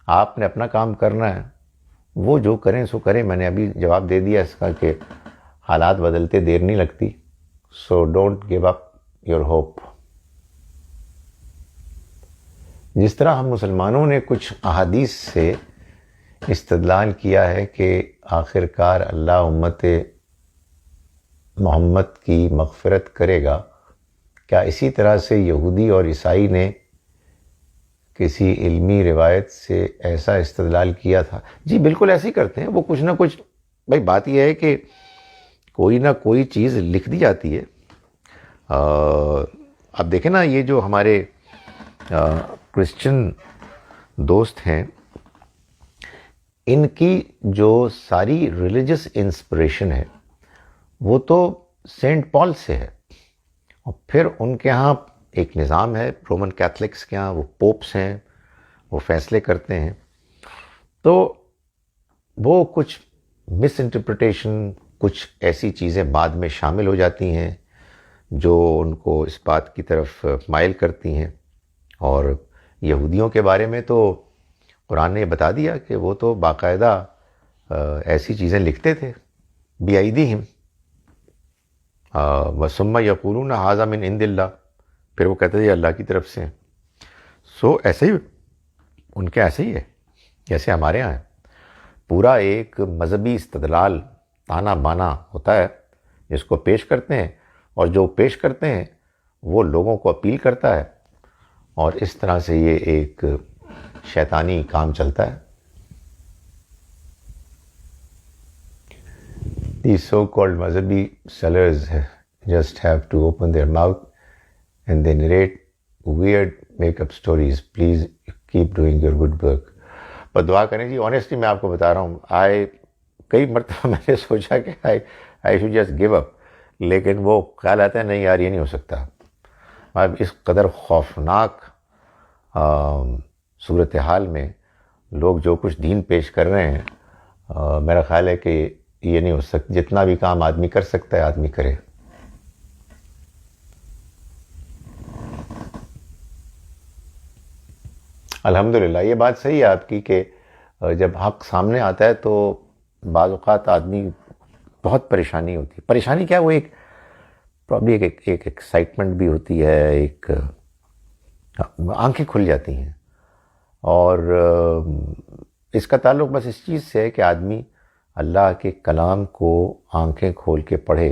آپ نے اپنا کام کرنا ہے, وہ جو کریں سو کریں. میں نے ابھی جواب دے دیا اس کا کہ حالات بدلتے دیر نہیں لگتی. So don't give up your hope. جس طرح ہم مسلمانوں نے کچھ احادیث سے استدلال کیا ہے کہ آخر کار اللہ امت محمد کی مغفرت کرے گا, کیا اسی طرح سے یہودی اور عیسائی نے کسی علمی روایت سے ایسا استدلال کیا تھا؟ جی بالکل ایسے ہی کرتے ہیں وہ. کچھ نہ کچھ, بھائی بات یہ ہے کہ کوئی نہ کوئی چیز لکھ دی جاتی ہے. اب دیکھیں نا, یہ جو ہمارے کرسچن دوست ہیں, ان کی جو ساری ریلیجس انسپریشن ہے وہ تو سینٹ پال سے ہے. اور پھر ان کے ہاں ایک نظام ہے, رومن کیتھلکس کے ہاں وہ پوپس ہیں, وہ فیصلے کرتے ہیں. تو وہ کچھ مس انٹرپریٹیشن, کچھ ایسی چیزیں بعد میں شامل ہو جاتی ہیں جو ان کو اس بات کی طرف مائل کرتی ہیں. اور یہودیوں کے بارے میں تو قرآن نے بتا دیا کہ وہ تو باقاعدہ ایسی چیزیں لکھتے تھے بِأَيْدِيهِمْ وَثُمَّ يَقُولُونَ هَذَا مِنْ عِنْدِ اللَّهِ. پھر وہ کہتے تھے یہ اللہ کی طرف سے. سو ایسے ہی ان کے ایسے ہی ہے جیسے ہمارے یہاں ہے. پورا ایک مذہبی استدلال تانا بانا ہوتا ہے جس کو پیش کرتے ہیں, اور جو پیش کرتے ہیں وہ لوگوں کو اپیل کرتا ہے, اور اس طرح سے یہ ایک شیطانی کام چلتا ہے. These so-called مذہبی sellers just have to open their mouth and they narrate weird make-up stories. Please keep doing your good work. پر دعا کریں جی. آنیسٹلی میں آپ کو بتا رہا ہوں, کئی مرتبہ میں نے سوچا کہ I should just give up, لیکن وہ خیال آتا ہے نہیں یار یہ نہیں ہو سکتا. اب اس قدر خوفناک صورتحال میں لوگ جو کچھ دین پیش کر رہے ہیں, میرا خیال ہے کہ یہ نہیں ہو سکتا. جتنا بھی کام آدمی کر سکتا ہے آدمی کرے. الحمدللہ یہ بات صحیح ہے آپ کی کہ جب حق سامنے آتا ہے تو بعض اوقات آدمی بہت پریشانی ہوتی ہے. پریشانی کیا, وہ ایک پرابلی ایک ایکسائٹمنٹ بھی ہوتی ہے, ایک آنکھیں کھل جاتی ہیں. اور اس کا تعلق بس اس چیز سے ہے کہ آدمی اللہ کے کلام کو آنکھیں کھول کے پڑھے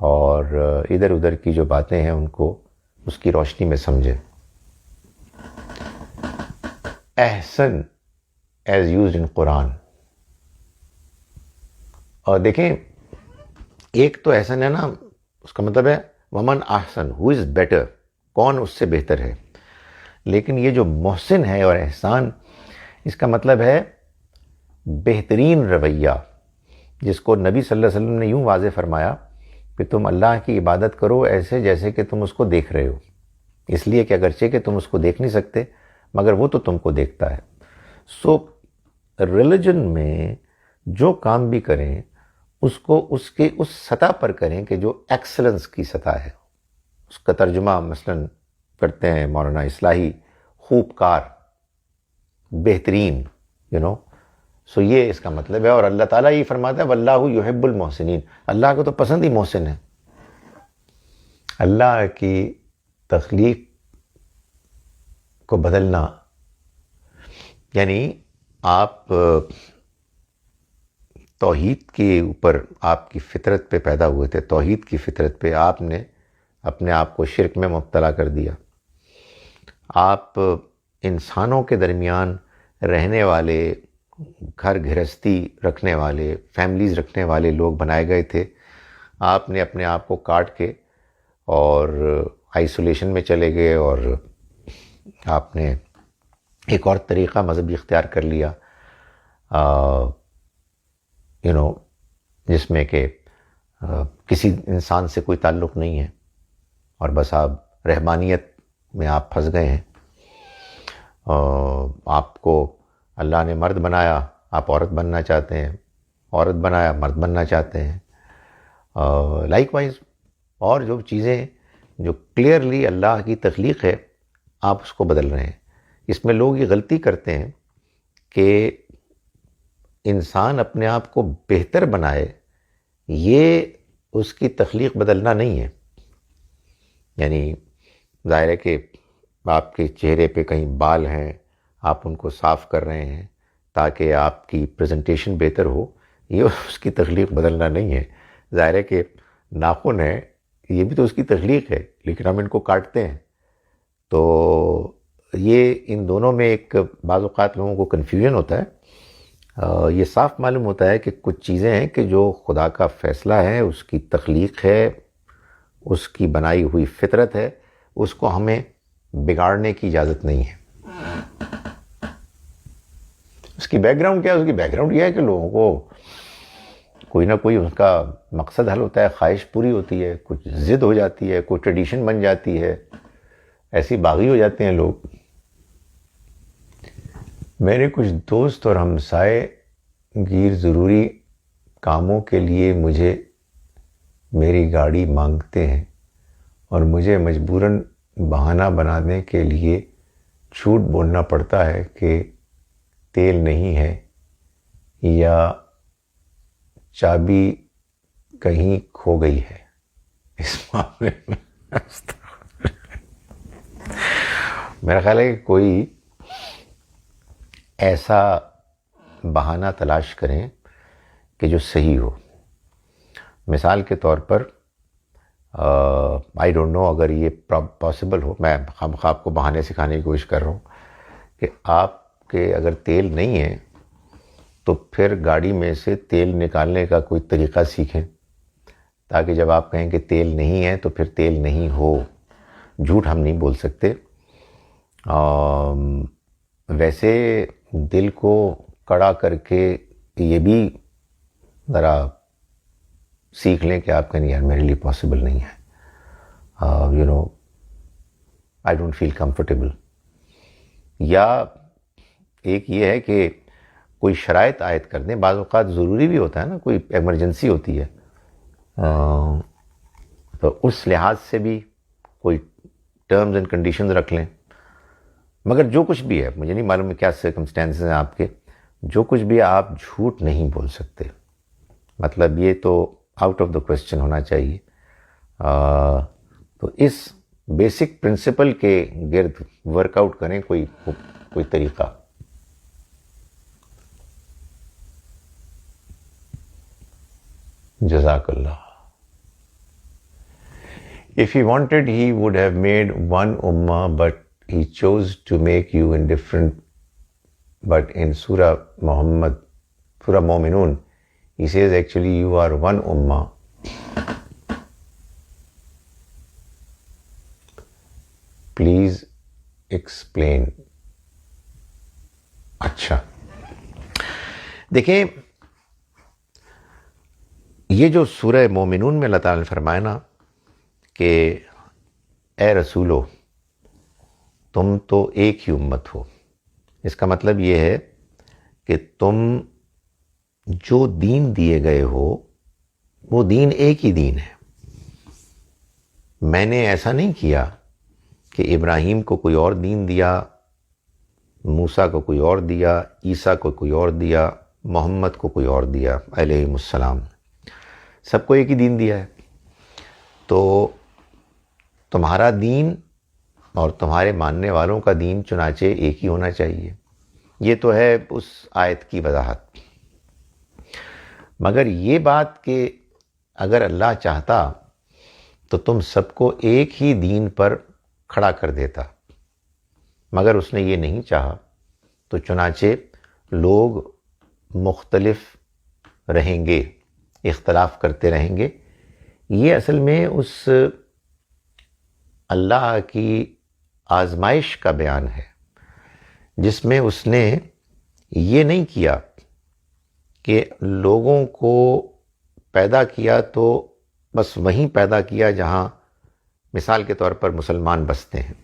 اور ادھر ادھر کی جو باتیں ہیں ان کو اس کی روشنی میں سمجھے. احسن ایز یوزڈ ان قرآن. اور دیکھیں ایک تو احسن ہے نا, اس کا مطلب ہے ومن احسن, ہو از بیٹر, کون اس سے بہتر ہے. لیکن یہ جو محسن ہے اور احسان, اس کا مطلب ہے بہترین رویہ, جس کو نبی صلی اللہ علیہ وسلم نے یوں واضح فرمایا کہ تم اللہ کی عبادت کرو ایسے جیسے کہ تم اس کو دیکھ رہے ہو, اس لیے کہ اگرچہ کہ تم اس کو دیکھ نہیں سکتے مگر وہ تو تم کو دیکھتا ہے. سو ریلیجن میں جو کام بھی کریں اس کو اس کے اس سطح پر کریں کہ جو ایکسلنس کی سطح ہے. اس کا ترجمہ مثلاً کرتے ہیں مولانا اصلاحی, خوب کار, بہترین, سو یہ اس کا مطلب ہے. اور اللہ تعالیٰ یہ فرماتا ہے واللہ یحب المحسنین, اللہ کو تو پسند ہی محسن ہے. اللہ کی تخلیق کو بدلنا یعنی آپ توحید کے اوپر آپ کی فطرت پہ پیدا ہوئے تھے, توحید کی فطرت پہ آپ نے اپنے آپ کو شرک میں مبتلا کر دیا. آپ انسانوں کے درمیان رہنے والے, گھر گھرستی رکھنے والے, فیملیز رکھنے والے لوگ بنائے گئے تھے. آپ نے اپنے آپ کو کاٹ کے اور آئسولیشن میں چلے گئے اور آپ نے ایک اور طریقہ مذہبی اختیار کر لیا. جس میں کہ کسی انسان سے کوئی تعلق نہیں ہے اور بس آپ رحمانیت میں آپ پھنس گئے ہیں. آپ کو اللہ نے مرد بنایا، آپ عورت بننا چاہتے ہیں، عورت بنایا مرد بننا چاہتے ہیں. لائک وائز اور جو چیزیں جو کلیئرلی اللہ کی تخلیق ہے آپ اس کو بدل رہے ہیں. اس میں لوگ یہ غلطی کرتے ہیں کہ انسان اپنے آپ کو بہتر بنائے، یہ اس کی تخلیق بدلنا نہیں ہے. یعنی ظاہر ہے کہ آپ کے چہرے پہ کہیں بال ہیں، آپ ان کو صاف کر رہے ہیں تاکہ آپ کی پریزنٹیشن بہتر ہو، یہ اس کی تخلیق بدلنا نہیں ہے. ظاہر ہے کہ ناخن ہے، یہ بھی تو اس کی تخلیق ہے، لیکن ہم ان کو کاٹتے ہیں. تو یہ ان دونوں میں ایک بعض اوقات لوگوں کو کنفیوژن ہوتا ہے. یہ صاف معلوم ہوتا ہے کہ کچھ چیزیں ہیں کہ جو خدا کا فیصلہ ہے، اس کی تخلیق ہے، اس کی بنائی ہوئی فطرت ہے، اس کو ہمیں بگاڑنے کی اجازت نہیں ہے. اس کی بیک گراؤنڈ کیا ہے؟ اس کی بیک گراؤنڈ یہ ہے کہ لوگوں کو کوئی نہ کوئی اس کا مقصد حل ہوتا ہے، خواہش پوری ہوتی ہے، کچھ ضد ہو جاتی ہے، کوئی ٹریڈیشن بن جاتی ہے، ایسی باغی ہو جاتے ہیں لوگ. میرے کچھ دوست اور ہمسائے غیر ضروری کاموں کے لیے مجھے میری گاڑی مانگتے ہیں اور مجھے مجبوراً بہانہ بنانے کے لیے جھوٹ بولنا پڑتا ہے کہ تیل نہیں ہے یا چابی کہیں کھو گئی ہے. اس معاملے میں میرا خیال ہے کہ کوئی ایسا بہانہ تلاش کریں کہ جو صحیح ہو. مثال کے طور پر آئی ڈونٹ نو اگر یہ پاسبل ہو، میں خواہ آپ کو بہانے سکھانے کی کوشش کر رہا ہوں کہ آپ کے اگر تیل نہیں ہے تو پھر گاڑی میں سے تیل نکالنے کا کوئی طریقہ سیکھیں تاکہ جب آپ کہیں کہ تیل نہیں ہے تو پھر تیل نہیں ہو. جھوٹ ہم نہیں بول سکتے. ویسے دل کو کڑا کر کے یہ بھی ذرا سیکھ لیں کہ آپ کہیں یار میرے لیے پاسبل نہیں ہے، آئی ڈونٹ فیل کمفرٹیبل. یا ایک یہ ہے کہ کوئی شرائط عائد کر دیں. بعض اوقات ضروری بھی ہوتا ہے نا، کوئی ایمرجنسی ہوتی ہے، تو اس لحاظ سے بھی کوئی ٹرمز اینڈ کنڈیشنز رکھ لیں. مگر جو کچھ بھی ہے، مجھے نہیں معلوم کیا سرکمسٹانسز ہیں آپ کے، جو کچھ بھی آپ جھوٹ نہیں بول سکتے. مطلب یہ تو آؤٹ آف دا کوسچن ہونا چاہیے. تو اس بیسک پرنسپل کے گرد ورک آؤٹ کریں کوئی طریقہ. جزاک اللہ. If he wanted, he would have made one ummah, but he chose to make you indifferent. But in Surah Muhammad, Surah Mu'minun, he says actually you are one ummah. Please explain. اچھا دیکھیں، یہ جو سورہ مومنون میں اللہ تعالیٰ نے فرمایا نا کہ اے رسولو تم تو ایک ہی امت ہو، اس کا مطلب یہ ہے کہ تم جو دین دیے گئے ہو وہ دین ایک ہی دین ہے. میں نے ایسا نہیں کیا کہ ابراہیم کو کوئی اور دین دیا، موسیٰ کو کوئی اور دیا، عیسیٰ کو کوئی اور دیا، محمد کو کوئی اور دیا علیہ السلام. سب کو ایک ہی دین دیا ہے. تو تمہارا دین اور تمہارے ماننے والوں کا دین چنانچہ ایک ہی ہونا چاہیے. یہ تو ہے اس آیت کی وضاحت. مگر یہ بات کہ اگر اللہ چاہتا تو تم سب کو ایک ہی دین پر کھڑا کر دیتا، مگر اس نے یہ نہیں چاہا، تو چنانچہ لوگ مختلف رہیں گے، اختلاف کرتے رہیں گے. یہ اصل میں اس اللہ کی آزمائش کا بیان ہے جس میں اس نے یہ نہیں کیا کہ لوگوں کو پیدا کیا تو بس وہیں پیدا کیا جہاں مثال کے طور پر مسلمان بستے ہیں.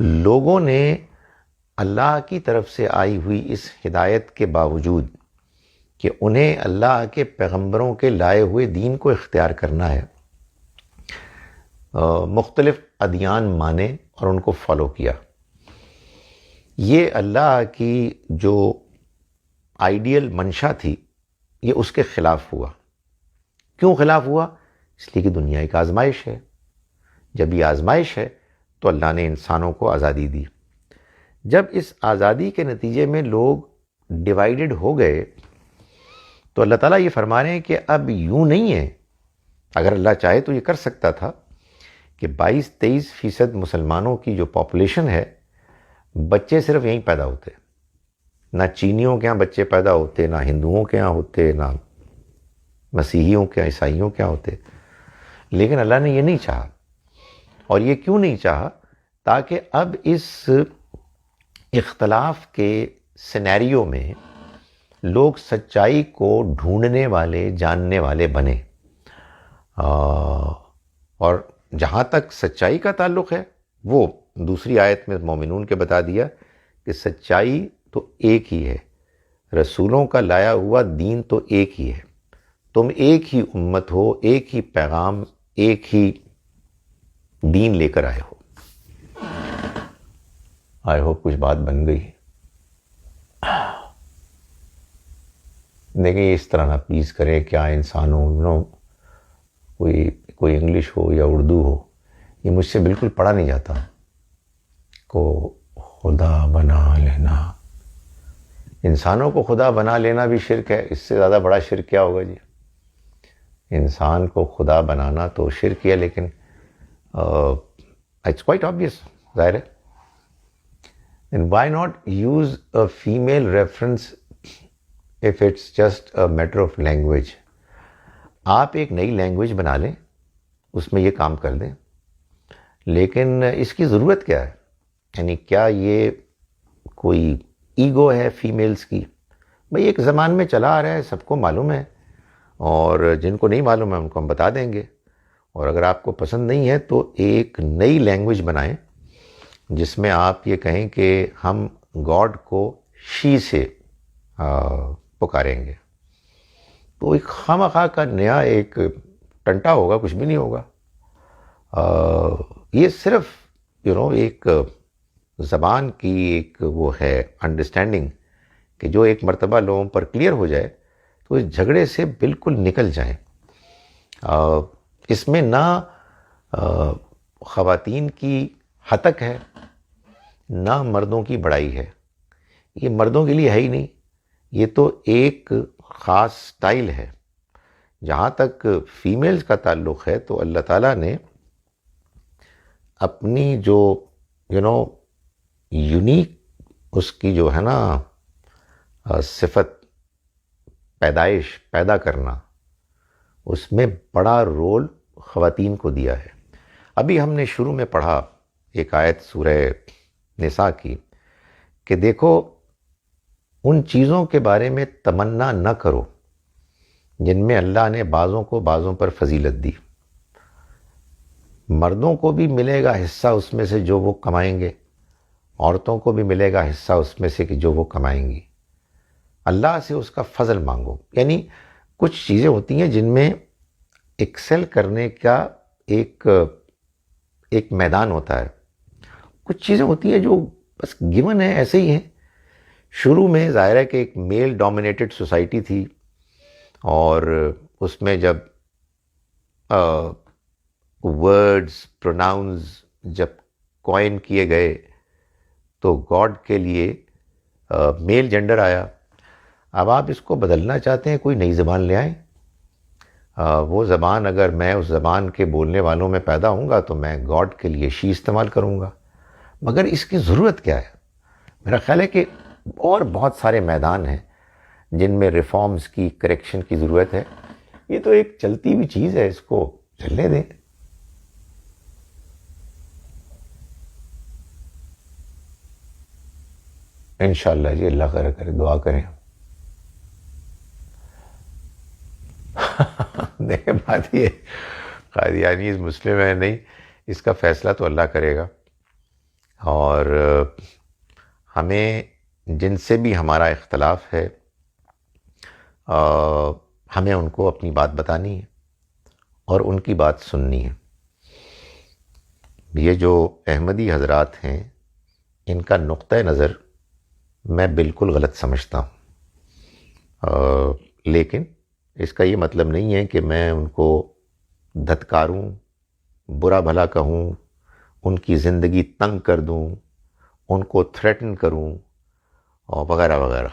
لوگوں نے اللہ کی طرف سے آئی ہوئی اس ہدایت کے باوجود کہ انہیں اللہ کے پیغمبروں کے لائے ہوئے دین کو اختیار کرنا ہے، مختلف ادیان مانے اور ان کو فالو کیا. یہ اللہ کی جو آئیڈیل منشا تھی یہ اس کے خلاف ہوا. کیوں خلاف ہوا؟ اس لیے کہ دنیا ایک آزمائش ہے. جب یہ آزمائش ہے تو اللہ نے انسانوں کو آزادی دی. جب اس آزادی کے نتیجے میں لوگ ڈیوائیڈڈ ہو گئے تو اللہ تعالیٰ یہ فرما رہے ہیں کہ اب یوں نہیں ہے. اگر اللہ چاہے تو یہ کر سکتا تھا کہ 22-23% مسلمانوں کی جو پاپولیشن ہے، بچے صرف یہیں پیدا ہوتے، نہ چینیوں کے ہاں بچے پیدا ہوتے، نہ ہندوؤں کے ہاں ہوتے، نہ مسیحیوں کے عیسائیوں کے ہاں ہوتے. لیکن اللہ نے یہ نہیں چاہا. اور یہ کیوں نہیں چاہا؟ تاکہ اب اس اختلاف کے سینیریو میں لوگ سچائی کو ڈھونڈنے والے، جاننے والے بنے. اور جہاں تک سچائی کا تعلق ہے، وہ دوسری آیت میں مومنون کے بتا دیا کہ سچائی تو ایک ہی ہے، رسولوں کا لایا ہوا دین تو ایک ہی ہے. تم ایک ہی امت ہو، ایک ہی پیغام، ایک ہی دین لے کر آئے ہو. آئی ہوپ کچھ بات بن گئی. دیکھیں اس طرح نہ پلیز کرے، کیا انسان ہو، کوئی انگلش ہو یا اردو ہو، یہ مجھ سے بالکل پڑھا نہیں جاتا. کو خدا بنا لینا، انسانوں کو خدا بنا لینا بھی شرک ہے. اس سے زیادہ بڑا شرک کیا ہوگا جی؟ انسان کو خدا بنانا تو شرک ہے، لیکن اٹس کوائٹ آبویس، ظاہر ہے. And why not use a female reference if it's just a matter of language؟ آپ ایک نئی لینگویج بنا لیں، اس میں یہ کام کر دیں. لیکن اس کی ضرورت کیا ہے؟ یعنی کیا یہ کوئی ایگو ہے فیمیلز کی؟ بھئی ایک زمان میں چلا آ رہا ہے، سب کو معلوم ہے، اور جن کو نہیں معلوم ہے ان کو ہم بتا دیں گے. اور اگر آپ کو پسند نہیں ہے تو ایک نئی لینگویج بنائیں جس میں آپ یہ کہیں کہ ہم گاڈ کو شی سے پکاریں گے. تو ایک خواہ کا نیا ایک ٹنٹا ہوگا، کچھ بھی نہیں ہوگا. یہ صرف ایک زبان کی ایک وہ ہے انڈرسٹینڈنگ کہ جو ایک مرتبہ لوگوں پر کلیئر ہو جائے تو اس جھگڑے سے بالکل نکل جائیں. اس میں نہ خواتین کی ہتک ہے، نہ مردوں کی بڑائی ہے. یہ مردوں کے لیے ہے ہی نہیں، یہ تو ایک خاص سٹائل ہے. جہاں تک فیمیلز کا تعلق ہے تو اللہ تعالیٰ نے اپنی جو یونیک اس کی جو ہے نا صفت پیدائش، پیدا کرنا، اس میں بڑا رول خواتین کو دیا ہے. ابھی ہم نے شروع میں پڑھا ایک آیت سورہ نساء کی کہ دیکھو ان چیزوں کے بارے میں تمنا نہ کرو جن میں اللہ نے بعضوں کو بعضوں پر فضیلت دی. مردوں کو بھی ملے گا حصہ اس میں سے جو وہ کمائیں گے، عورتوں کو بھی ملے گا حصہ اس میں سے کہ جو وہ کمائیں گی. اللہ سے اس کا فضل مانگو. یعنی کچھ چیزیں ہوتی ہیں جن میں ایکسل کرنے کا ایک میدان ہوتا ہے. کچھ چیزیں ہوتی ہیں جو بس گیون ہے، ایسے ہی ہیں. شروع میں ظاہر ہے کہ ایک میل ڈومینیٹڈ سوسائٹی تھی، اور اس میں جب ورڈز، پروناؤنز جب کوائن کیے گئے تو گاڈ کے لیے میل جینڈر آیا. اب آپ اس کو بدلنا چاہتے ہیں، کوئی نئی زبان لے آئیں. وہ زبان اگر میں اس زبان کے بولنے والوں میں پیدا ہوں گا تو میں گاڈ کے لیے شی استعمال کروں گا. مگر اس کی ضرورت کیا ہے؟ میرا خیال ہے کہ اور بہت سارے میدان ہیں جن میں ریفارمز کی، کریکشن کی ضرورت ہے. یہ تو ایک چلتی ہوئی چیز ہے، اس کو چلنے دیں. انشاءاللہ جی، اللہ خیر کرے. دعا کریں. دیکھیں بات یہ قادیانی مسلم ہے نہیں، اس کا فیصلہ تو اللہ کرے گا، اور ہمیں جن سے بھی ہمارا اختلاف ہے ہمیں ان کو اپنی بات بتانی ہے اور ان کی بات سننی ہے۔ یہ جو احمدی حضرات ہیں ان کا نقطہ نظر میں بالکل غلط سمجھتا ہوں، لیکن اس کا یہ مطلب نہیں ہے کہ میں ان کو دھتکاروں، برا بھلا کہوں، ان کی زندگی تنگ کر دوں، ان کو تھریٹن کروں اور وغیرہ وغیرہ۔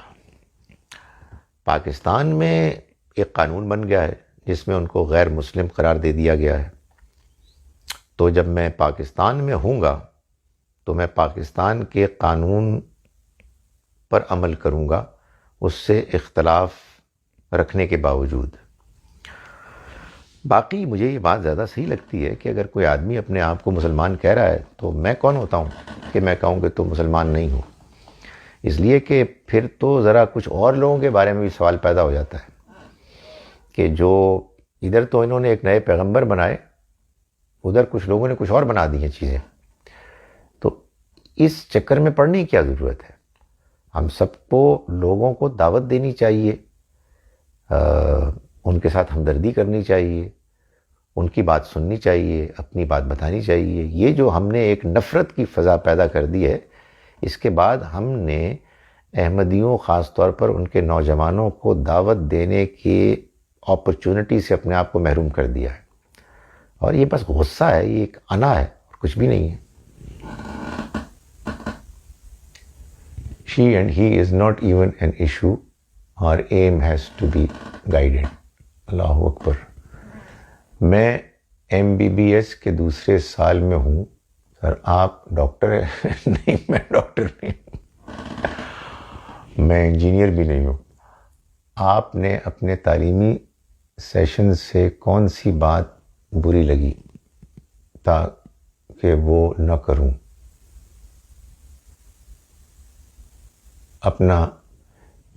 پاکستان میں ایک قانون بن گیا ہے جس میں ان کو غیر مسلم قرار دے دیا گیا ہے، تو جب میں پاکستان میں ہوں گا تو میں پاکستان کے قانون پر عمل کروں گا، اس سے اختلاف رکھنے کے باوجود۔ باقی مجھے یہ بات زیادہ صحیح لگتی ہے کہ اگر کوئی آدمی اپنے آپ کو مسلمان کہہ رہا ہے تو میں کون ہوتا ہوں کہ میں کہوں کہ تم مسلمان نہیں ہو، اس لیے کہ پھر تو ذرا کچھ اور لوگوں کے بارے میں بھی سوال پیدا ہو جاتا ہے کہ جو ادھر تو انہوں نے ایک نئے پیغمبر بنائے، ادھر کچھ لوگوں نے کچھ اور بنا دی ہیں چیزیں، تو اس چکر میں پڑنے کی کیا ضرورت ہے؟ ہم سب کو لوگوں کو دعوت دینی چاہیے، ان کے ساتھ ہمدردی کرنی چاہیے، ان کی بات سننی چاہیے، اپنی بات بتانی چاہیے۔ یہ جو ہم نے ایک نفرت کی فضا پیدا کر دی ہے، اس کے بعد ہم نے احمدیوں خاص طور پر ان کے نوجوانوں کو دعوت دینے کی اپرچونٹی سے اپنے آپ کو محروم کر دیا ہے، اور یہ بس غصہ ہے، یہ ایک انا ہے، کچھ بھی نہیں ہے۔ She and he is not even an issue. Our aim has to be guided. اللہ اکبر۔ میں MBBS کے دوسرے سال میں ہوں۔ سر آپ ڈاکٹر ہیں؟ نہیں، میں ڈاکٹر نہیں ہوں، میں انجینئر بھی نہیں ہوں۔ آپ نے اپنے تعلیمی سیشن سے کون سی بات بری لگی تاکہ وہ نہ کروں؟ اپنا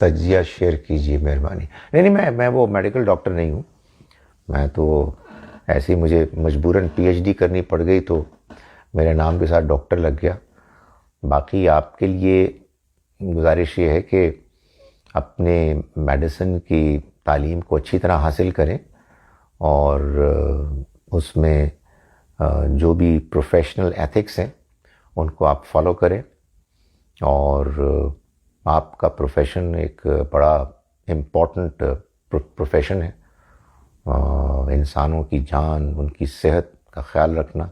تجزیہ شیئر کیجیے مہربانی۔ نہیں، میں وہ میڈیکل ڈاکٹر نہیں ہوں، میں تو ایسے ہی مجھے مجبوراً PhD کرنی پڑ گئی تو میرے نام کے ساتھ ڈاکٹر لگ گیا۔ باقی آپ کے لیے گزارش یہ ہے کہ اپنے میڈیسن کی تعلیم کو اچھی طرح حاصل کریں، اور اس میں جو بھی پروفیشنل ایتھکس ہیں ان کو آپ فالو کریں، اور آپ کا پروفیشن ایک بڑا امپورٹنٹ پروفیشن ہے۔ انسانوں کی جان، ان کی صحت کا خیال رکھنا،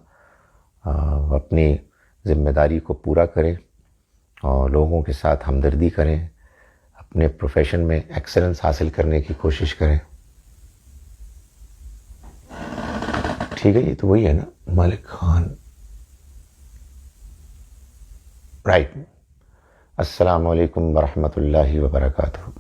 اپنی ذمہ داری کو پورا کریں اور لوگوں کے ساتھ ہمدردی کریں، اپنے پروفیشن میں ایکسلنس حاصل کرنے کی کوشش کریں۔ ٹھیک ہے، یہ تو وہی ہے نا، ملک خان، رائٹ۔ السلام علیکم ورحمۃ اللہ وبرکاتہ۔